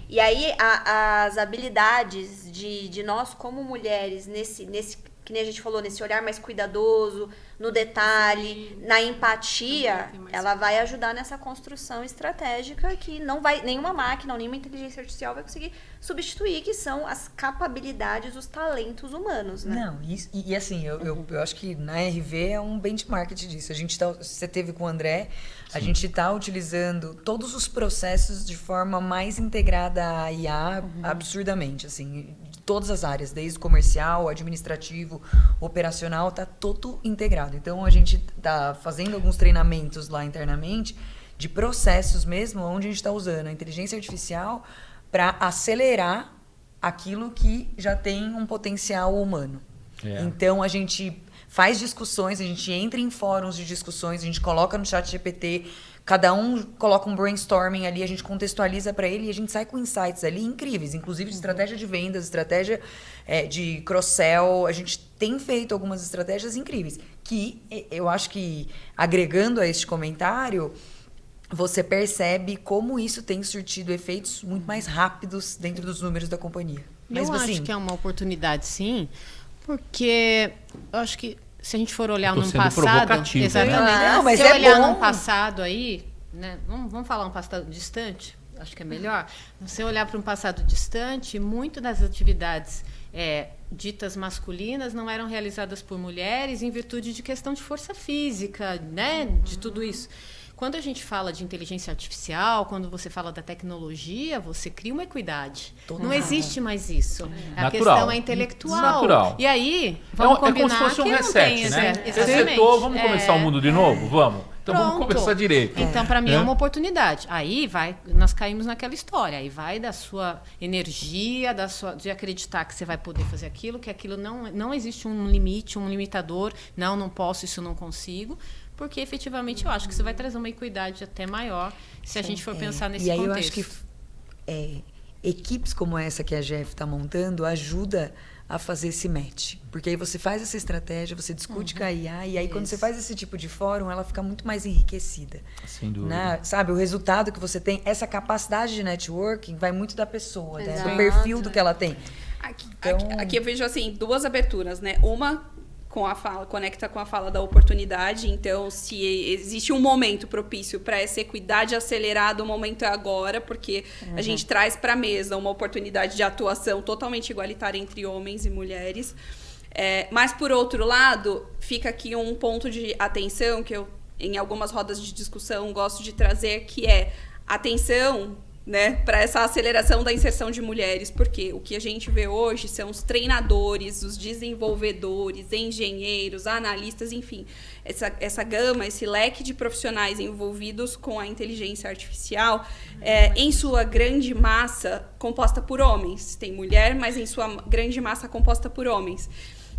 E aí as habilidades de nós como mulheres, nesse que nem a gente falou, nesse olhar mais cuidadoso, no detalhe, na empatia, ela vai ajudar nessa construção estratégica que não vai, nenhuma máquina ou nenhuma inteligência artificial vai conseguir substituir, que são as capacidades, os talentos humanos, né? Não, e assim, eu acho que na RV é um benchmark disso. Você teve com o André, a gente está utilizando todos os processos de forma mais integrada à IA, absurdamente, assim, de todas as áreas, desde o comercial, administrativo, operacional, está todo integrado. Então, a gente está fazendo alguns treinamentos lá internamente de processos mesmo, onde a gente está usando a inteligência artificial para acelerar aquilo que já tem um potencial humano. Então, a gente faz discussões, a gente entra em fóruns de discussões, a gente coloca no chat GPT, cada um coloca um brainstorming ali, a gente contextualiza para ele e a gente sai com insights ali incríveis, inclusive de estratégia de vendas, estratégia de cross-sell. A gente tem feito algumas estratégias incríveis, que eu acho que, agregando a este comentário, você percebe como isso tem surtido efeitos muito mais rápidos dentro dos números da companhia. Eu acho que é uma oportunidade, sim, porque eu acho que se a gente for olhar no passado, exatamente. Não, mas se olhar bom. no passado aí, né? Vamos falar um passado distante, acho que é melhor. Se olhar para um passado distante, muito das atividades ditas masculinas não eram realizadas por mulheres em virtude de questão de força física, né? De tudo isso. Quando a gente fala de inteligência artificial, quando você fala da tecnologia, você cria uma equidade. Não existe mais isso. A questão é intelectual. Natural. E aí, vamos combinar como se fosse um que reset, não tem, né? Exatamente. Resetou, vamos começar o mundo de novo? Vamos. Então Pronto. vamos começar direito. Então, para mim, é uma oportunidade. Aí nós caímos naquela história. Aí vai da sua energia, de acreditar que você vai poder fazer aquilo, que aquilo não existe um limite, um limitador. Não posso, isso não consigo. Porque, efetivamente, eu acho que você vai trazer uma equidade até maior se a gente for pensar nesse contexto. E aí eu acho que equipes como essa que a Jeff está montando ajuda a fazer esse match. Porque aí você faz essa estratégia, você discute com a IA, e aí quando você faz esse tipo de fórum, ela fica muito mais enriquecida. Sem dúvida. Né? Sabe, o resultado que você tem, essa capacidade de networking vai muito da pessoa, né? Do Exato. perfil do que ela tem. Aqui eu vejo assim 2 aberturas, né? Uma com a fala, conecta com a fala da oportunidade. Então, se existe um momento propício para essa equidade acelerada, o momento é agora, porque a gente traz para a mesa uma oportunidade de atuação totalmente igualitária entre homens e mulheres. Mas, por outro lado, fica aqui um ponto de atenção que eu, em algumas rodas de discussão, gosto de trazer, que é atenção, né, para essa aceleração da inserção de mulheres, porque o que a gente vê hoje são os treinadores, os desenvolvedores, engenheiros, analistas, enfim, essa gama, esse leque de profissionais envolvidos com a inteligência artificial, em sua grande massa composta por homens. Tem mulher, mas em sua grande massa composta por homens.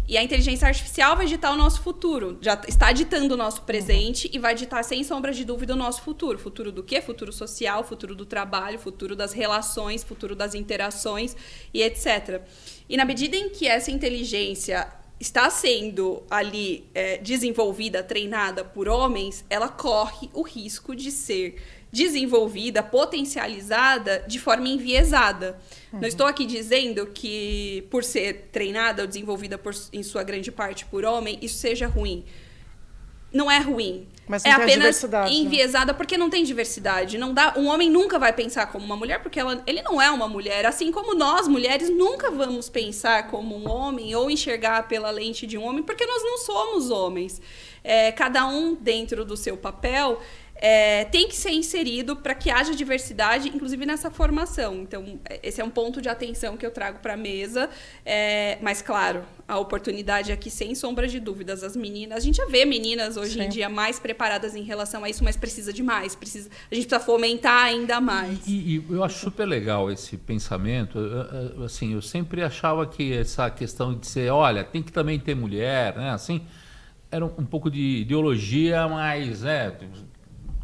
E a inteligência artificial vai ditar o nosso futuro, já está ditando o nosso presente e vai ditar, sem sombra de dúvida, o nosso futuro. Futuro do quê? Futuro social, futuro do trabalho, futuro das relações, futuro das interações e etc. E na medida em que essa inteligência está sendo ali desenvolvida, treinada por homens, ela corre o risco de ser desenvolvida, potencializada de forma enviesada. Não estou aqui dizendo que, por ser treinada ou desenvolvida em sua grande parte por homem, isso seja ruim. Não é ruim. Mas é não tem apenas diversidade, enviesada, né? Porque não tem diversidade. Não dá, um homem nunca vai pensar como uma mulher, porque ele não é uma mulher. Assim como nós, mulheres, nunca vamos pensar como um homem ou enxergar pela lente de um homem, porque nós não somos homens. Cada um dentro do seu papel tem que ser inserido para que haja diversidade, inclusive nessa formação. Então, esse é um ponto de atenção que eu trago para a mesa. Mas, claro, a oportunidade aqui, sem sombra de dúvidas, as meninas... A gente já vê meninas hoje em dia mais preparadas em relação a isso, mas precisa de mais. A gente precisa fomentar ainda mais. E eu acho super legal esse pensamento. Assim, eu sempre achava que essa questão de ser, olha, tem que também ter mulher, né? Assim, era um pouco de ideologia, mas...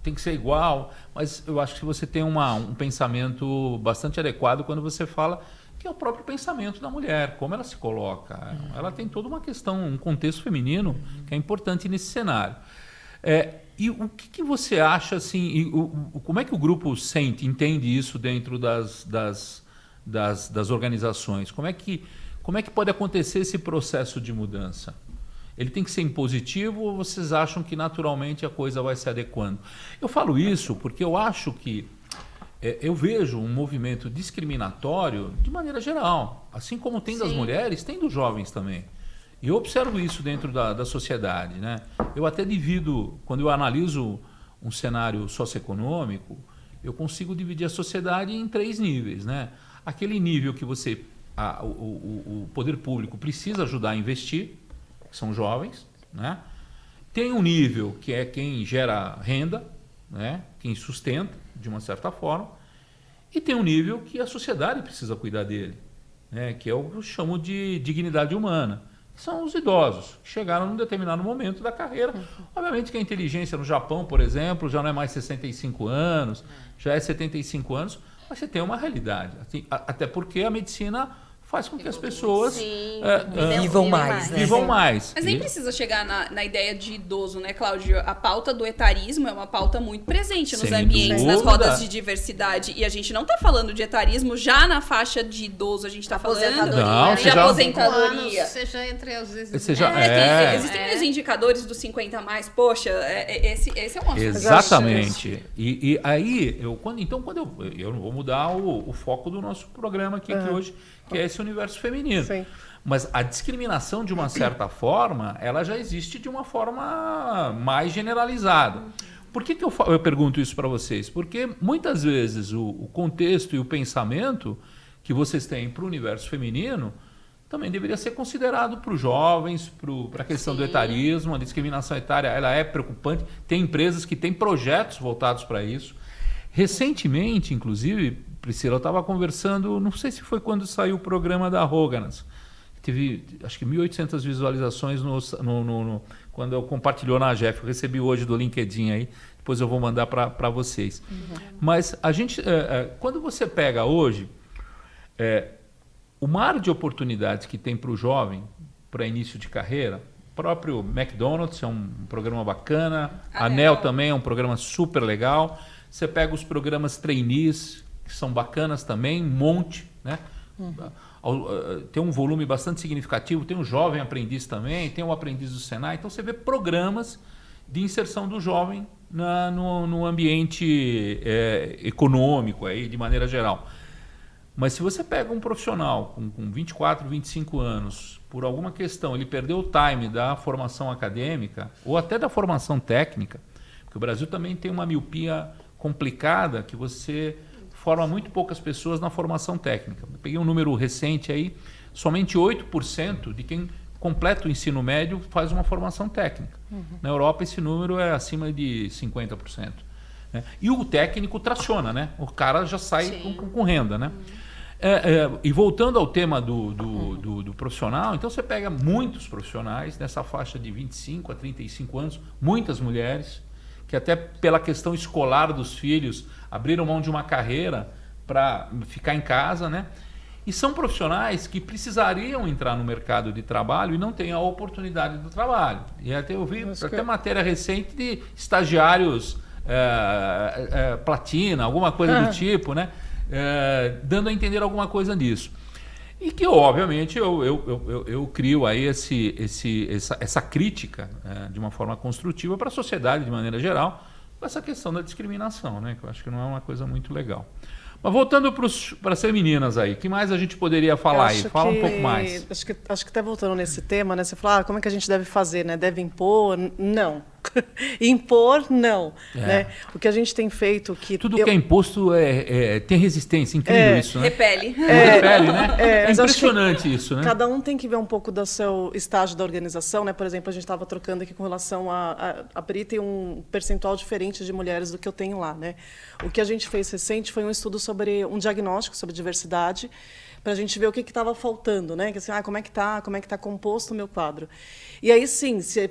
tem que ser igual, mas eu acho que você tem um pensamento bastante adequado quando você fala que é o próprio pensamento da mulher, como ela se coloca. Ela tem toda uma questão, um contexto feminino que é importante nesse cenário. E o que você acha, assim, como é que o grupo entende isso dentro das organizações? Como é que pode acontecer esse processo de mudança? Ele tem que ser impositivo ou vocês acham que naturalmente a coisa vai se adequando? Eu falo isso porque eu acho que eu vejo um movimento discriminatório de maneira geral. Assim como tem das mulheres, tem dos jovens também. E eu observo isso dentro da sociedade, né? Eu até divido, quando eu analiso um cenário socioeconômico, eu consigo dividir a sociedade em 3 níveis, né? Aquele nível que o poder público precisa ajudar a investir, que são jovens, né? Tem um nível que é quem gera renda, né? Quem sustenta, de uma certa forma, e tem um nível que a sociedade precisa cuidar dele, né? Que é o que eu chamo de dignidade humana, que são os idosos, que chegaram num determinado momento da carreira. Obviamente que a inteligência no Japão, por exemplo, já não é mais 65 anos, já é 75 anos, mas você tem uma realidade, até porque a medicina faz com que as pessoas vivam mais. Né? Vivam mais. Mas nem precisa chegar na ideia de idoso, né, Cláudio? A pauta do etarismo é uma pauta muito presente nos ambientes, nas rodas de diversidade. E a gente não está falando de etarismo já na faixa de idoso, a gente está falando de aposentadoria. Seja entre os Existem os indicadores dos 50 a mais. Poxa, esse é um assunto. Exatamente. E aí, quando eu não vou mudar o foco do nosso programa aqui hoje, que é esse universo feminino. Sim. Mas a discriminação, de uma certa forma, ela já existe de uma forma mais generalizada. Por que eu pergunto isso para vocês? Porque muitas vezes o contexto e o pensamento que vocês têm para o universo feminino também deveria ser considerado para os jovens, para a questão do etarismo. A discriminação etária ela é preocupante. Tem empresas que têm projetos voltados para isso. Recentemente, inclusive, Priscila, eu estava conversando, não sei se foi quando saiu o programa da Roganas, teve acho que 1.800 visualizações quando eu compartilhou na AGEF, eu recebi hoje do LinkedIn aí, depois eu vou mandar para vocês. Mas a gente, quando você pega hoje o mar de oportunidades que tem para o jovem, para início de carreira, o próprio McDonald's é um programa bacana, a ANEL também é um programa super legal, você pega os programas trainees, que são bacanas também, um monte, né? tem um volume bastante significativo, tem um jovem aprendiz também, tem um aprendiz do Senai, então você vê programas de inserção do jovem no ambiente econômico, aí, de maneira geral. Mas se você pega um profissional com 24, 25 anos, por alguma questão, ele perdeu o time da formação acadêmica ou até da formação técnica, porque o Brasil também tem uma miopia complicada que você forma muito poucas pessoas na formação técnica. Eu peguei um número recente aí, somente 8% de quem completa o ensino médio faz uma formação técnica. Na Europa esse número é acima de 50%. Né? E o técnico traciona, né? O cara já sai com renda, né? E voltando ao tema do profissional, então você pega muitos profissionais nessa faixa de 25 a 35 anos, muitas mulheres, que até pela questão escolar dos filhos abriram mão de uma carreira para ficar em casa, né? E são profissionais que precisariam entrar no mercado de trabalho e não têm a oportunidade do trabalho. E até eu vi até matéria recente de estagiários platina, alguma coisa do tipo, né? Dando a entender alguma coisa nisso. E que, obviamente, eu crio aí essa crítica de uma forma construtiva para a sociedade, de maneira geral, com essa questão da discriminação, né? Que eu acho que não é uma coisa muito legal. Mas voltando para as femininas aí, o que mais a gente poderia falar aí? Fala um pouco mais. Acho que até voltando nesse tema, né? Você fala, como é que a gente deve fazer, né? Deve impor? Não. Impor, não. Né? O que a gente tem feito... Tudo que é imposto tem resistência, incrível isso, né? Repele. Repele, né? É impressionante isso, né? Cada um tem que ver um pouco do seu estágio da organização, né? Por exemplo, a gente estava trocando aqui com relação a Pri tem um percentual diferente de mulheres do que eu tenho lá, né? O que a gente fez recente foi um estudo sobre um diagnóstico sobre diversidade, para a gente ver o que estava faltando, né? Que, assim, como é que tá composto o meu quadro. E aí, sim, se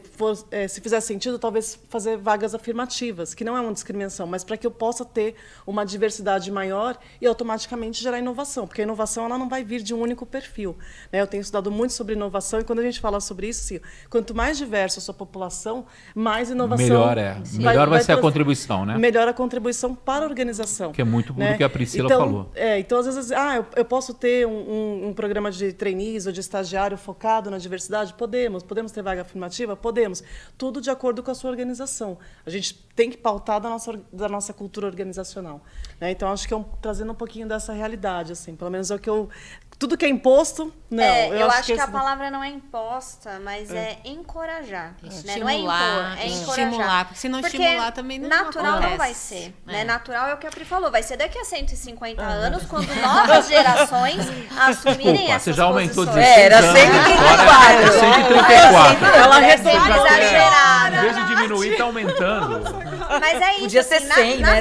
fizer sentido, talvez fazer vagas afirmativas, que não é uma discriminação, mas para que eu possa ter uma diversidade maior e automaticamente gerar inovação, porque a inovação ela não vai vir de um único perfil, né? Eu tenho estudado muito sobre inovação e quando a gente fala sobre isso, assim, quanto mais diversa a sua população, mais inovação... Melhor vai ser a contribuição, né? Melhor a contribuição para a organização. Que é muito né? do que a Priscila falou. Então, às vezes, eu posso ter um programa de trainees ou de estagiário focado na diversidade? Podemos ter vaga afirmativa? Podemos. Tudo de acordo com a sua organização. A gente tem que pautar da nossa cultura organizacional. Né? Então, acho que trazendo um pouquinho dessa realidade, assim, pelo menos é o que tudo que é imposto, não. Eu acho que a palavra não é imposta, mas é encorajar. Né? Não é impor, é encorajar. Estimular, porque se não estimular também não natural acontece. Não vai ser. Né? Natural é o que a Pri falou, vai ser daqui a 150 anos, quando novas gerações assumirem essas você já aumentou posições. 16 Era anos. 134. Agora é 134. Ela resolveu. Em vez de diminuir, está aumentando. Mas é isso. Podia ser 100, né?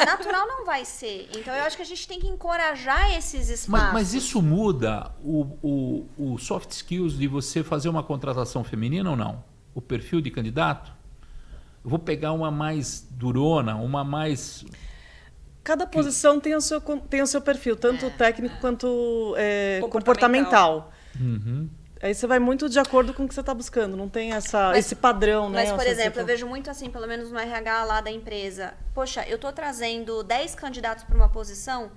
Natural não vai ser. Então, eu acho que a gente tem que encorajar esses espaços. Mas isso muda o soft skills de você fazer uma contratação feminina ou não? O perfil de candidato? Eu vou pegar uma mais durona, uma mais... Cada posição tem o seu perfil, tanto técnico quanto comportamental. Uhum. Aí você vai muito de acordo com o que você está buscando, não tem esse padrão, né? Mas, por exemplo, eu vejo muito assim, pelo menos no RH lá da empresa, poxa, eu estou trazendo 10 candidatos para uma posição,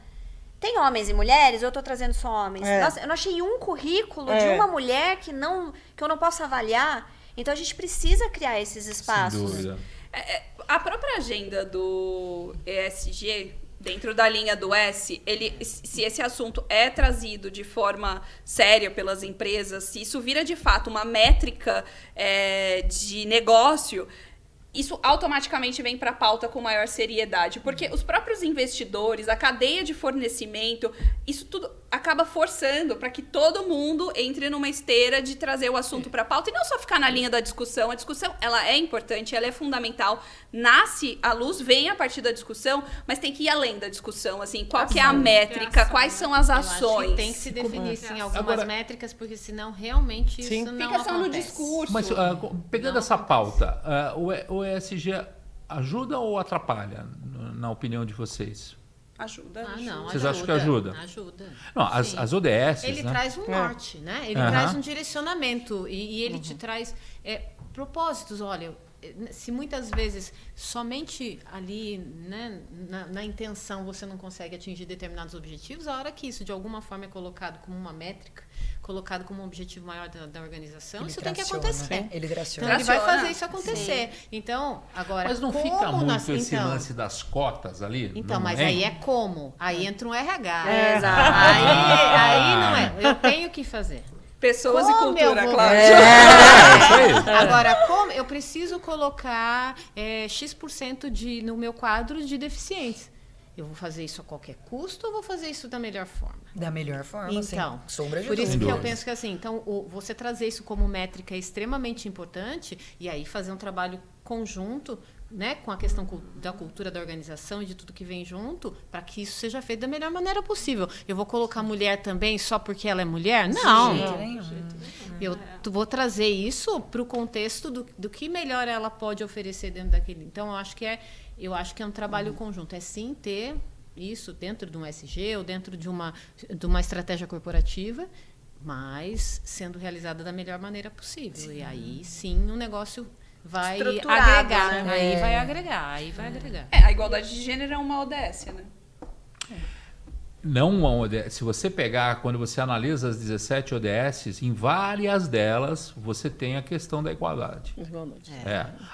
tem homens e mulheres ou eu estou trazendo só homens? Nossa, eu não achei um currículo de uma mulher que eu não posso avaliar, então a gente precisa criar esses espaços. Sem dúvida. A própria agenda do ESG, dentro da linha do S, se esse assunto é trazido de forma séria pelas empresas, se isso vira de fato uma métrica de negócio, isso automaticamente vem para a pauta com maior seriedade, porque os próprios investidores, a cadeia de fornecimento, isso tudo acaba forçando para que todo mundo entre numa esteira de trazer o assunto para a pauta e não só ficar na linha da discussão. A discussão, ela é importante, ela é fundamental, nasce, a luz vem a partir da discussão, mas tem que ir além da discussão, assim, qual que é a métrica, quais são as ações. Eu acho que tem que se definir sim, algumas métricas, porque senão realmente isso não fica só no acontece. discurso. Mas pegando essa pauta, o ESG ajuda ou atrapalha, na opinião de vocês? Ajuda. Não, Vocês acham que ajuda? Ajuda. Não, as ODS, ele né? traz um norte, né? Ele traz um direcionamento e ele te traz propósitos. Olha, se muitas vezes somente ali, né, na intenção você não consegue atingir determinados objetivos, a hora que isso de alguma forma é colocado como uma métrica, colocado como um objetivo maior da organização, Ele isso tem que traciona, acontecer. né? Ele traciona. Então ele vai Traciona. fazer isso acontecer. Então, agora, Mas não como fica muito nós- esse então, lance das cotas ali? Então, não mas é? aí é como? Aí entra um RH. Exato. Aí não é. Eu tenho que fazer. Pessoas Como e cultura, eu vou- claro. Isso aí. Agora, como eu preciso colocar X% no meu quadro de deficientes? Eu vou fazer isso a qualquer custo ou vou fazer isso da melhor forma? Da melhor forma, Então, sem sombra de por isso dúvida. que eu penso que assim, então você trazer isso como métrica é extremamente importante e aí fazer um trabalho conjunto, né, com a questão da cultura da organização e de tudo que vem junto, para que isso seja feito da melhor maneira possível. Eu vou colocar mulher também só porque ela é mulher? Não. De jeito nenhum. Eu vou trazer isso para o contexto do que melhor ela pode oferecer dentro daquele. Então, eu acho que é um trabalho conjunto. É sim ter isso dentro de um SG ou dentro de uma estratégia corporativa, mas sendo realizada da melhor maneira possível. E aí, sim, o negócio vai Estruturado, agregar. né? Aí vai agregar. A igualdade de gênero é uma ODS, né? Não uma ODS. Se você pegar, quando você analisa as 17 ODSs, em várias delas você tem a questão da igualdade. Igualdade.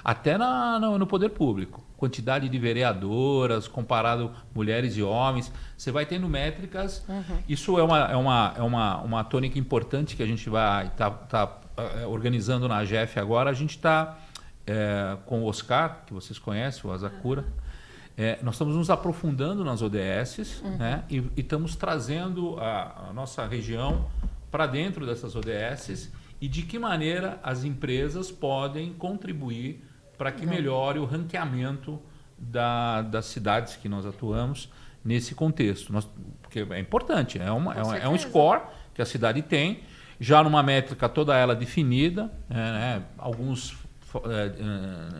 Até no poder público. Quantidade de vereadoras, comparado mulheres e homens. Você vai tendo métricas. Isso é uma tônica importante que a gente vai tá organizando na AGEF agora. A gente está com o Oscar, que vocês conhecem, o Asakura. Nós estamos nos aprofundando nas ODSs, né? E estamos trazendo a nossa região para dentro dessas ODSs e de que maneira as empresas podem contribuir para que melhore o ranqueamento das cidades que nós atuamos nesse contexto. Porque é importante, é um score que a cidade tem, já numa métrica toda ela definida, né? Alguns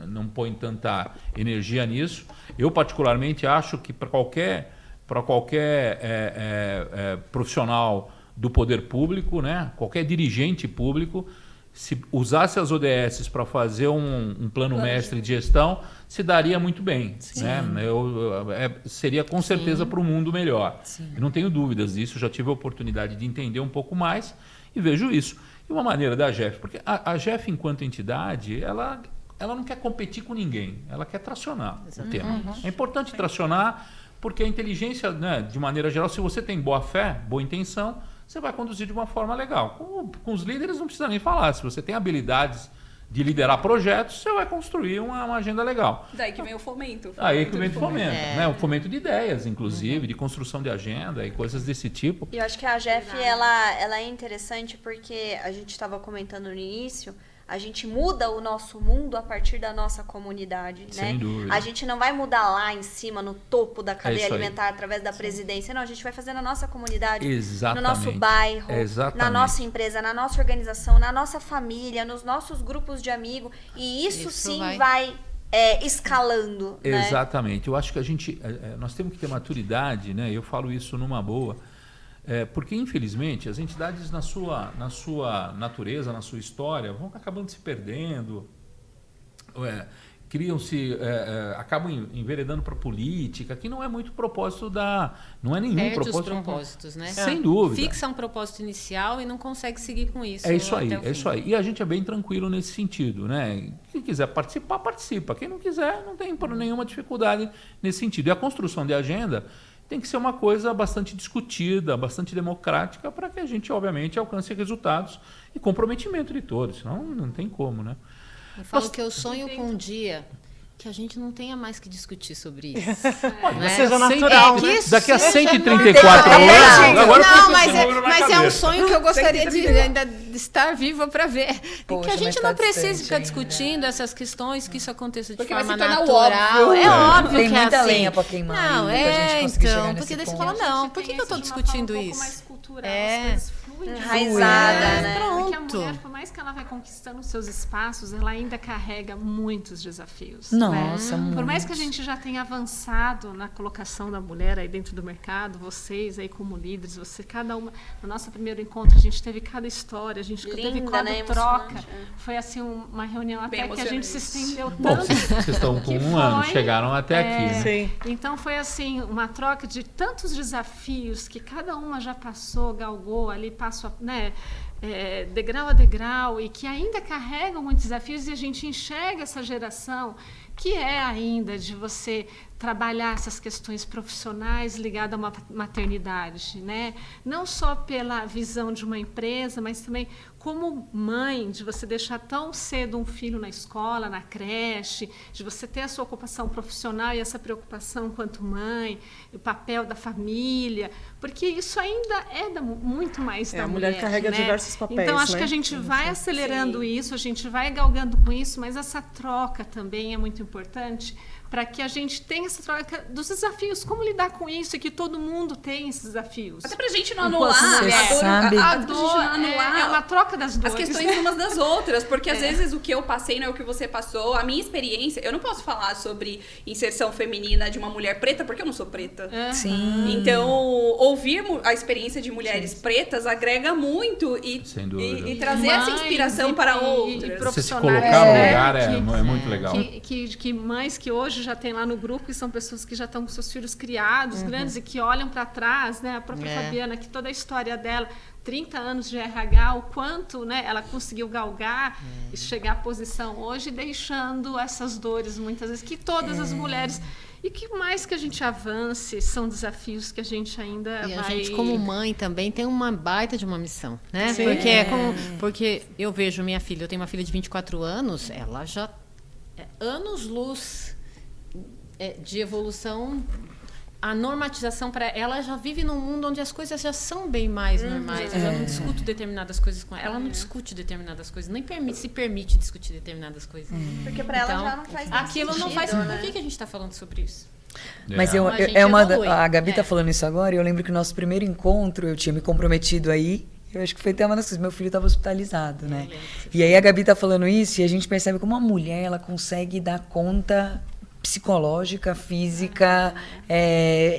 não põem tanta energia nisso. Eu particularmente acho que para qualquer profissional do poder público, né, qualquer dirigente público, se usasse as ODSs para fazer um plano mestre de gestão, se daria muito bem. Né? Seria com certeza para o mundo melhor. Eu não tenho dúvidas disso, já tive a oportunidade de entender um pouco mais e vejo isso. E uma maneira da AGEF, porque a AGEF, enquanto entidade, ela não quer competir com ninguém, ela quer tracionar o tema. É importante tracionar, porque a inteligência, né, de maneira geral, se você tem boa fé, boa intenção, você vai conduzir de uma forma legal. Com os líderes não precisa nem falar, se você tem habilidades de liderar projetos, você vai construir uma agenda legal. Daí que vem o fomento. Aí que vem o fomento, né? O fomento de ideias, inclusive, de construção de agenda e coisas desse tipo. E eu acho que a AGEF, ela é interessante porque a gente estava comentando no início, a gente muda o nosso mundo a partir da nossa comunidade, Sem né? dúvida. A gente não vai mudar lá em cima, no topo da cadeia isso aí. alimentar, através da presidência. Não, a gente vai fazer na nossa comunidade, Exatamente. no nosso bairro, Exatamente. na nossa empresa, na nossa organização, na nossa família, nos nossos grupos de amigos. E isso sim vai escalando, né? Exatamente. Eu acho que nós temos que ter maturidade, né? Eu falo isso numa boa, porque infelizmente as entidades na sua natureza, na sua história, vão acabando se perdendo, acabam enveredando para a política, que não é muito propósito não é nenhum Perde propósito. os propósitos, né? Sem dúvida. Fixa um propósito inicial e não consegue seguir com isso. É isso aí, até o é isso fim. aí. E a gente é bem tranquilo nesse sentido, né? Quem quiser participar, participa. Quem não quiser, não tem nenhuma dificuldade nesse sentido. E a construção de agenda tem que ser uma coisa bastante discutida, bastante democrática, para que a gente, obviamente, alcance resultados e comprometimento de todos. Senão não tem como, né? Eu falo que eu sonho com um dia que a gente não tenha mais que discutir sobre isso. Né? Seja natural, que né? isso Daqui a seja 134 natural. anos, agora eu Não, tô mas com esse número na é um cabeça. sonho que eu gostaria de ainda de estar viva para ver. Poxa, que a gente mas não tá precise distante ficar ainda. discutindo essas questões, que isso aconteça de Porque vai forma se tornar natural. óbvio. É óbvio Tem que é muita assim. lenha pra queimar Não, ainda pra gente conseguir chegar então, nesse porque daí você ponto. fala, não, por Tem que eu tô esse de uma discutindo forma um isso? pouco mais cultural, É. as coisas fluem de Enraizada, forma, né? Porque a Pronto. mulher, por mais que ela vai conquistando os seus espaços, ela ainda carrega muitos desafios. Nossa, né? Por mais muitos. que a gente já tenha avançado na colocação da mulher aí dentro do mercado, vocês aí como líderes, cada uma, no nosso primeiro encontro a gente teve cada história a gente Linda, teve quadro né? troca. Emocionante, Foi assim uma reunião Bem até que a gente se emocionante. estendeu Bom, tanto. vocês estão com que um ano, foi, chegaram até aqui, né? Sim. Então foi assim uma troca de tantos desafios que cada uma já passou, galgou ali, degrau a degrau, e que ainda carregam muitos desafios, e a gente enxerga essa geração que é ainda de você trabalhar essas questões profissionais ligadas a uma maternidade, né? Não só pela visão de uma empresa, mas também como mãe, de você deixar tão cedo um filho na escola, na creche, de você ter a sua ocupação profissional e essa preocupação quanto mãe, o papel da família, porque isso ainda muito mais da A mulher carrega né? diversos papéis, Então, acho né? que a gente vai acelerando isso, a gente vai galgando com isso, mas essa troca também é muito importante para que a gente tenha essa troca dos desafios, como lidar com isso e que todo mundo tem esses desafios. Até pra gente não anular, Você né? sabe. A A dor, dor pra gente não anular é uma troca das as dores. questões umas das outras, porque às vezes o que eu passei não é o que você passou. A minha experiência, eu não posso falar sobre inserção feminina de uma mulher preta, porque eu não sou preta. Sim. Então, ouvir a experiência de mulheres pretas agrega muito Sem dúvida. e trazer essa Mães inspiração e- para e outras. Você se profissionais, colocar no né, lugar que- é muito legal. Que mães que hoje já tem lá no grupo, que são pessoas que já estão com seus filhos criados, grandes, e que olham para trás, né? A própria Fabiana, que toda a história dela, 30 anos de RH, o quanto, né, ela conseguiu galgar e chegar à posição hoje, deixando essas dores, muitas vezes, que todas as mulheres... E que mais que a gente avance, são desafios que a gente ainda E a vai... gente, como mãe, também tem uma baita de uma missão, né? Sim. Porque eu vejo minha filha, eu tenho uma filha de 24 anos, ela já é anos-luz de evolução. A normatização para ela já vive num mundo onde as coisas já são bem mais normais. Eu já não discuto determinadas coisas com ela. Ela não discute determinadas coisas, nem se permite discutir determinadas coisas. Porque para ela Então, já não faz mais aquilo não faz. sentido, Por né? que a gente está falando sobre isso? Mas A gente evolui. a Gabi tá É. falando isso agora, e eu lembro que o nosso primeiro encontro, eu tinha me comprometido aí, eu acho que foi até uma das coisas, meu filho estava hospitalizado, né? E aí a Gabi tá falando isso, e a gente percebe como a mulher, ela consegue dar conta psicológica, física,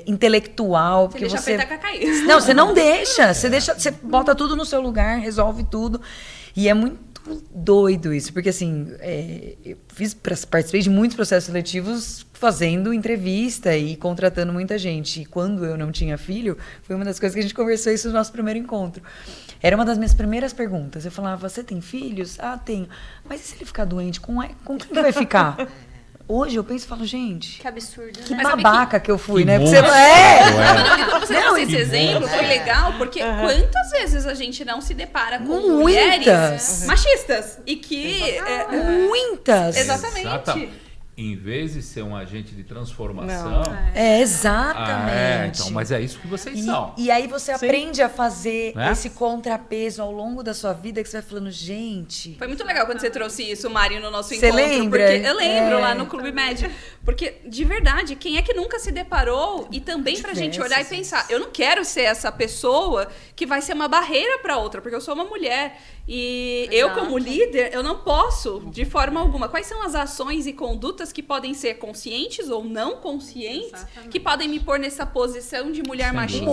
intelectual, Você porque deixa a você... peteca cair. Não, você não deixa, você bota tudo no seu lugar, resolve tudo, e é muito doido isso, porque assim, eu participei de muitos processos seletivos fazendo entrevista e contratando muita gente. E quando eu não tinha filho, foi uma das coisas que a gente conversou isso no nosso primeiro encontro. Era uma das minhas primeiras perguntas. Eu falava, você tem filhos? Ah, tenho. Mas e se ele ficar doente, com quem que vai ficar? Hoje eu penso e falo, gente, Que absurdo, que né? babaca que eu fui, Que né? Porque monstro. Quando você trouxe esse que exemplo, bom. foi legal, porque quantas vezes a gente não se depara com Muitas. mulheres machistas e que... muitas. Exatamente. Em vez de ser um agente de transformação... Exatamente. Então, mas é isso que vocês são. E aí você aprende a fazer Né? esse contrapeso ao longo da sua vida, que você vai falando, gente... Foi muito legal quando você trouxe isso, Mário, no nosso Você encontro. lembra? Porque eu lembro lá no Clube Med. Porque, de verdade, quem é que nunca se deparou? E também pra gente olhar e pensar, eu não quero ser essa pessoa que vai ser uma barreira pra outra, porque eu sou uma mulher. E eu, como líder, eu não posso, de forma alguma. Quais são as ações e condutas que podem ser conscientes ou não conscientes, que podem me pôr nessa posição de mulher machista?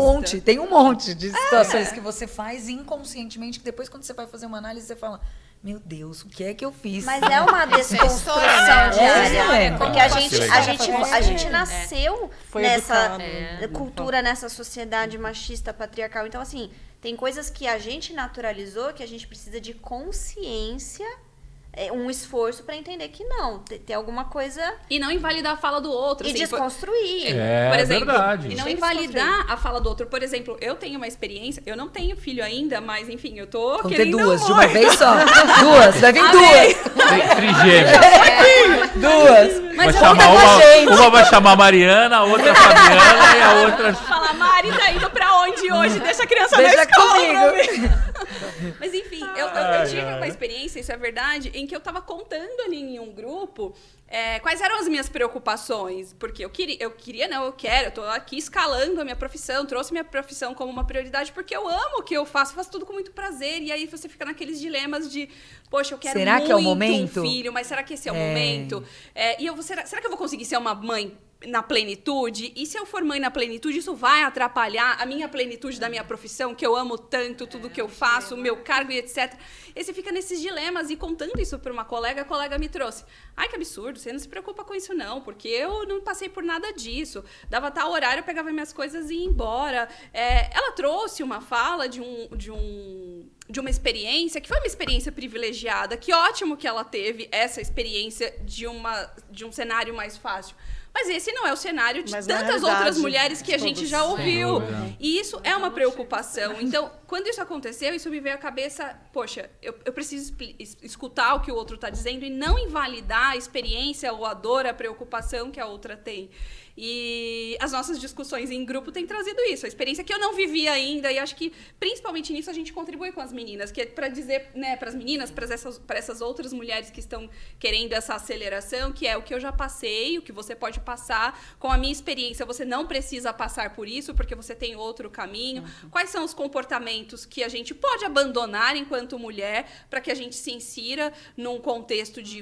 Tem um monte de situações que você faz inconscientemente, que depois quando você vai fazer uma análise, você fala, meu Deus, o que é que eu fiz? Mas é uma desconstrução né? diária. É, Porque a legal. gente nasceu Foi nessa educado. cultura, nessa sociedade machista, patriarcal. Então, assim, tem coisas que a gente naturalizou, que a gente precisa de consciência, um esforço para entender que não, tem alguma coisa... E não invalidar a fala do outro. E assim, desconstruir. por exemplo, verdade. e não Tem que invalidar a fala do outro. Por exemplo, eu tenho uma experiência, eu não tenho filho ainda, mas enfim, eu tô Vamos ter querendo duas, de muito. uma vez só. Duas, vai vir Amei. duas. Trigêmeos. Duas. Vai Mas chamar conta com a gente. uma vai chamar Mariana, a outra Fabiana e a outra... Falar, Mari, tá indo pra onde hoje? Deixa a criança Deixa na escola. comigo. Mas enfim, eu tive uma experiência, isso é verdade, em que eu tava contando ali em um grupo quais eram as minhas preocupações. Porque eu tô aqui escalando a minha profissão, trouxe minha profissão como uma prioridade, porque eu amo o que eu faço tudo com muito prazer. E aí você fica naqueles dilemas de, poxa, eu quero Será muito que é o momento? um filho, mas será que esse é o momento? Será que eu vou conseguir ser uma mãe na plenitude? E se eu for mãe na plenitude, isso vai atrapalhar a minha plenitude da minha profissão, que eu amo tanto, tudo que eu faço, o meu cargo e etc. E você fica nesses dilemas, e contando isso para uma colega, a colega me trouxe. Ai, que absurdo, você não se preocupa com isso não, porque eu não passei por nada disso. Dava tal horário, eu pegava minhas coisas e ia embora. Ela trouxe uma fala de uma experiência, que foi uma experiência privilegiada, que ótimo que ela teve essa experiência de um cenário mais fácil. Mas esse não é o cenário de tantas outras mulheres que a gente já ouviu. E isso é uma preocupação. Então, quando isso aconteceu, isso me veio à cabeça, poxa, eu preciso escutar o que o outro está dizendo e não invalidar a experiência ou a dor, a preocupação que a outra tem. E as nossas discussões em grupo têm trazido isso, a experiência que eu não vivi ainda, e acho que principalmente nisso a gente contribui com as meninas, que é para dizer, né, para as meninas, para essas outras mulheres que estão querendo essa aceleração, que é o que eu já passei, o que você pode passar com a minha experiência. Você não precisa passar por isso, porque você tem outro caminho. Quais são os comportamentos que a gente pode abandonar enquanto mulher para que a gente se insira num contexto de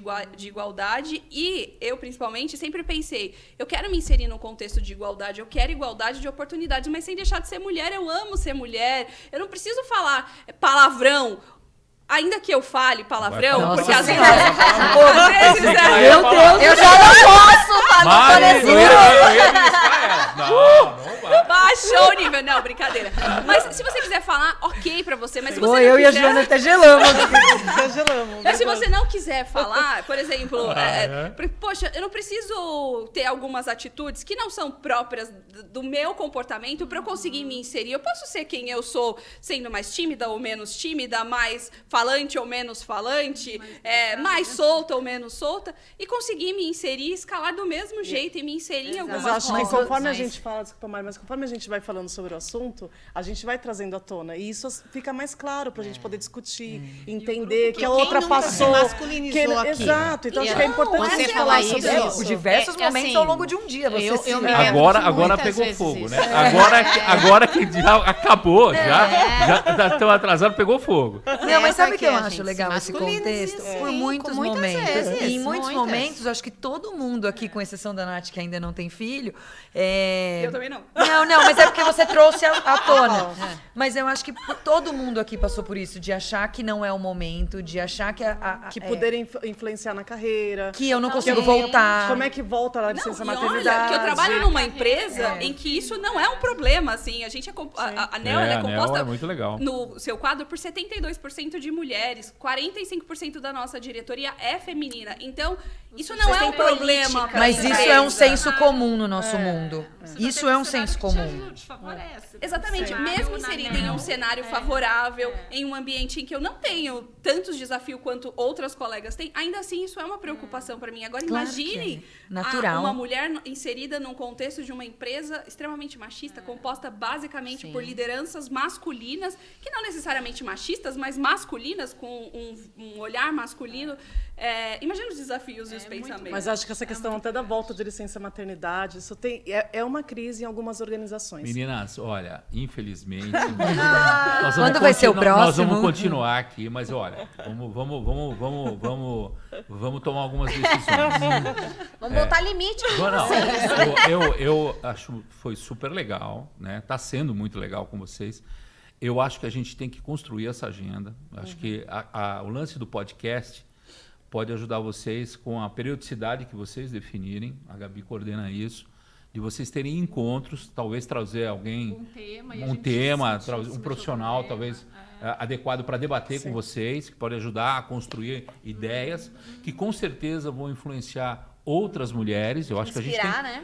igualdade? E eu, principalmente, sempre pensei, eu quero me inserir num contexto de igualdade, eu quero igualdade de oportunidades, mas sem deixar de ser mulher. Eu amo ser mulher, eu não preciso falar palavrão, ainda que eu fale palavrão, porque às vezes... Meu Deus, eu já não posso falar nesse Baixou o nível. Não, brincadeira. Mas se você quiser falar, ok pra você, mas se você não eu quiser... e a Joana até gelamos. Mas se você não quiser falar, por exemplo, poxa, eu não preciso ter algumas atitudes que não são próprias do meu comportamento para eu conseguir me inserir. Eu posso ser quem eu sou, sendo mais tímida ou menos tímida, mais falante ou menos falante, mais solta ou menos solta, e conseguir me inserir, escalar do mesmo jeito e me inserir em algumas Mas acho que rodas. conforme a gente fala, desculpa, Mari, mas conforme a gente vai falando sobre o assunto, a gente vai trazendo à tona. E isso fica mais claro pra gente poder discutir, entender que a outra passou. Masculinizou aqui. Exato, então acho que é importante a gente falar sobre isso. Por diversos momentos ao longo de um dia. Você Agora pegou fogo, né? Agora que já acabou, já estão atrasados, pegou fogo. Não, mas sabe o que eu acho legal esse contexto? Por muitos momentos. E em muitos momentos, eu acho que todo mundo aqui, com exceção da Nath, que ainda não tem filho... Eu também não. Não, mas é porque você trouxe à tona. Mas eu acho que todo mundo aqui passou por isso, de achar que não é o momento, de achar que... Que poder influenciar na carreira. Que eu não consigo voltar. Como é que volta na licença Não, maternidade? olha, que eu trabalho numa empresa em que isso não é um problema, assim. A gente a NEL é composta muito legal. no seu quadro por 72% de mulheres, 45% da nossa diretoria é feminina. Então, isso não é um problema. Mas isso é um senso comum no nosso mundo. Isso é um senso comum. Exatamente. Mesmo inserida em um cenário favorável, em um ambiente em que eu não tenho tantos desafios quanto outras colegas têm, ainda assim isso é uma preocupação para mim. Agora, imagine uma mulher inserida num contexto de uma empresa extremamente machista, composta basicamente por lideranças masculinas, que não necessariamente machistas, mas masculinas, com um olhar masculino. Imagina os desafios e os pensamentos. Mas acho que essa questão até da volta de licença maternidade, isso é uma crise em algumas organizações. Meninas, olha, infelizmente... Quando vai ser o próximo? Nós vamos continuar aqui, mas olha, vamos tomar algumas decisões. Vamos botar limite. Eu acho que foi super legal, né? Tá sendo muito legal com vocês. Eu acho que a gente tem que construir essa agenda. Acho que o lance do podcast pode ajudar vocês com a periodicidade que vocês definirem. A Gabi coordena isso. De vocês terem encontros, talvez trazer alguém, um profissional, talvez adequado para debater com vocês, que pode ajudar a construir ideias que com certeza vão influenciar outras mulheres. Eu acho que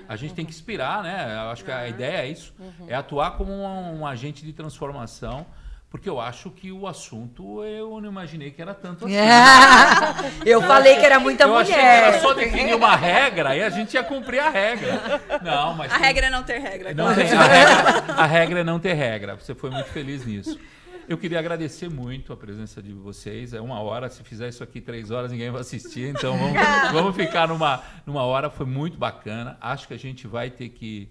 a gente tem que inspirar, né? Eu acho que a ideia é isso, é atuar como um agente de transformação. Porque eu acho que o assunto, eu não imaginei que era tanto assim. Eu falei que era muita mulher. Eu achei que era só definir uma regra e a gente ia cumprir a regra. Não, mas... A regra é não ter regra. Não tem, a regra é não ter regra. Você foi muito feliz nisso. Eu queria agradecer muito a presença de vocês. É 1 hora, se fizer isso aqui 3 horas, ninguém vai assistir. Então vamos ficar numa hora. Foi muito bacana. Acho que a gente vai ter que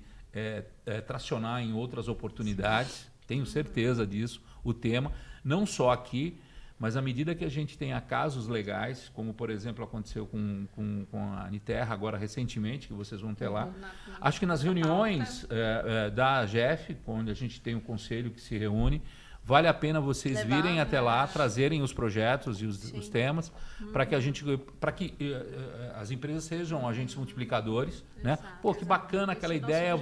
tracionar em outras oportunidades. Tenho certeza disso. O tema, não só aqui, Mas à medida que a gente tenha casos legais, como por exemplo aconteceu com a Niterra agora recentemente, que vocês vão ter lá, acho que nas reuniões da AGF, onde a gente tem um conselho que se reúne, vale a pena vocês virem até lá, trazerem os projetos e os temas, para que as empresas sejam agentes multiplicadores, né? Pô, que bacana aquela ideia,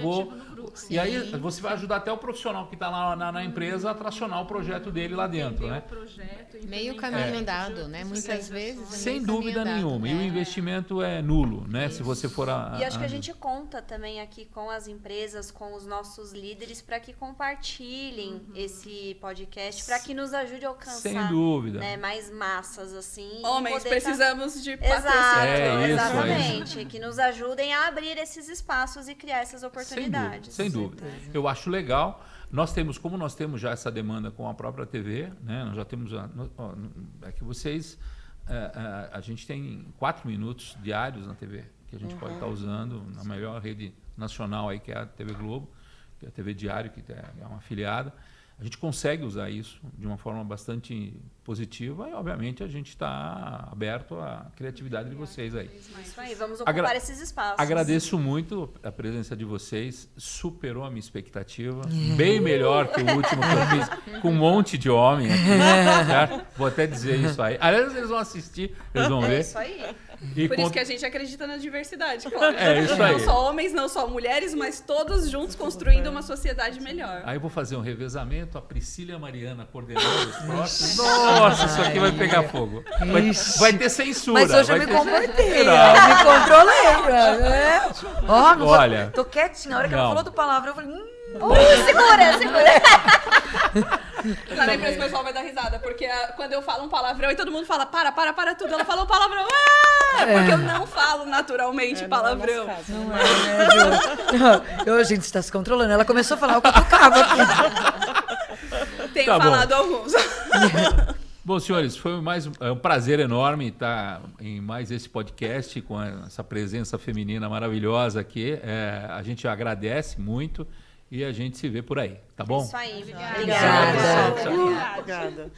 e aí você vai ajudar até o profissional que está lá na empresa a tracionar o projeto dele lá dentro, né? Meio caminho andado, né? Muitas vezes. Sem dúvida nenhuma. E o investimento é nulo, né? Se você for E acho que a gente conta também aqui com as empresas, com os nossos líderes, para que compartilhem esse podcast, para que nos ajude a alcançar, sem dúvida, né, mais massas, assim. Homens, precisamos de patrocínio. Exato, exatamente. Que nos ajudem a abrir esses espaços e criar essas oportunidades. Sem dúvida. Eu acho legal. Como nós temos já essa demanda com a própria TV, né? Nós já temos... É que vocês... a gente tem 4 minutos diários na TV, que a gente pode estar usando na melhor rede nacional, aí, que é a TV Globo, que é a TV Diário, que é uma afiliada. A gente consegue usar isso de uma forma bastante positiva e, obviamente, a gente está aberto à criatividade de vocês aí. Isso aí, vamos ocupar esses espaços. Agradeço muito a presença de vocês, superou a minha expectativa, bem melhor que o último que eu fiz, com um monte de homem aqui, certo? Vou até dizer isso aí. Aliás, eles vão assistir, eles vão ver. É isso aí. Por isso que a gente acredita na diversidade, claro. É isso aí. Não só homens, não só mulheres, mas todos juntos construindo uma sociedade melhor. Aí eu vou fazer um revezamento, a Priscila e a Mariana coordenando os próximos. Nossa, isso aqui vai pegar fogo. Vai ter censura. Mas hoje eu me comportei, me controlei. Né? Olha, tô quietinha. A hora que ela falou do palavrão, eu falei... Segura! Na minha empresa o pessoal vai dar risada, porque quando eu falo um palavrão e todo mundo fala, para tudo, ela falou um palavrão, porque eu não falo naturalmente palavrão. Não é, Ju? A gente está se controlando. Ela começou a falar, eu cutucava aqui. Tenho falado alguns. Bom, senhores, foi um prazer enorme estar em mais esse podcast com essa presença feminina maravilhosa aqui. A gente agradece muito e a gente se vê por aí, tá bom? Isso aí. Obrigada. Obrigada.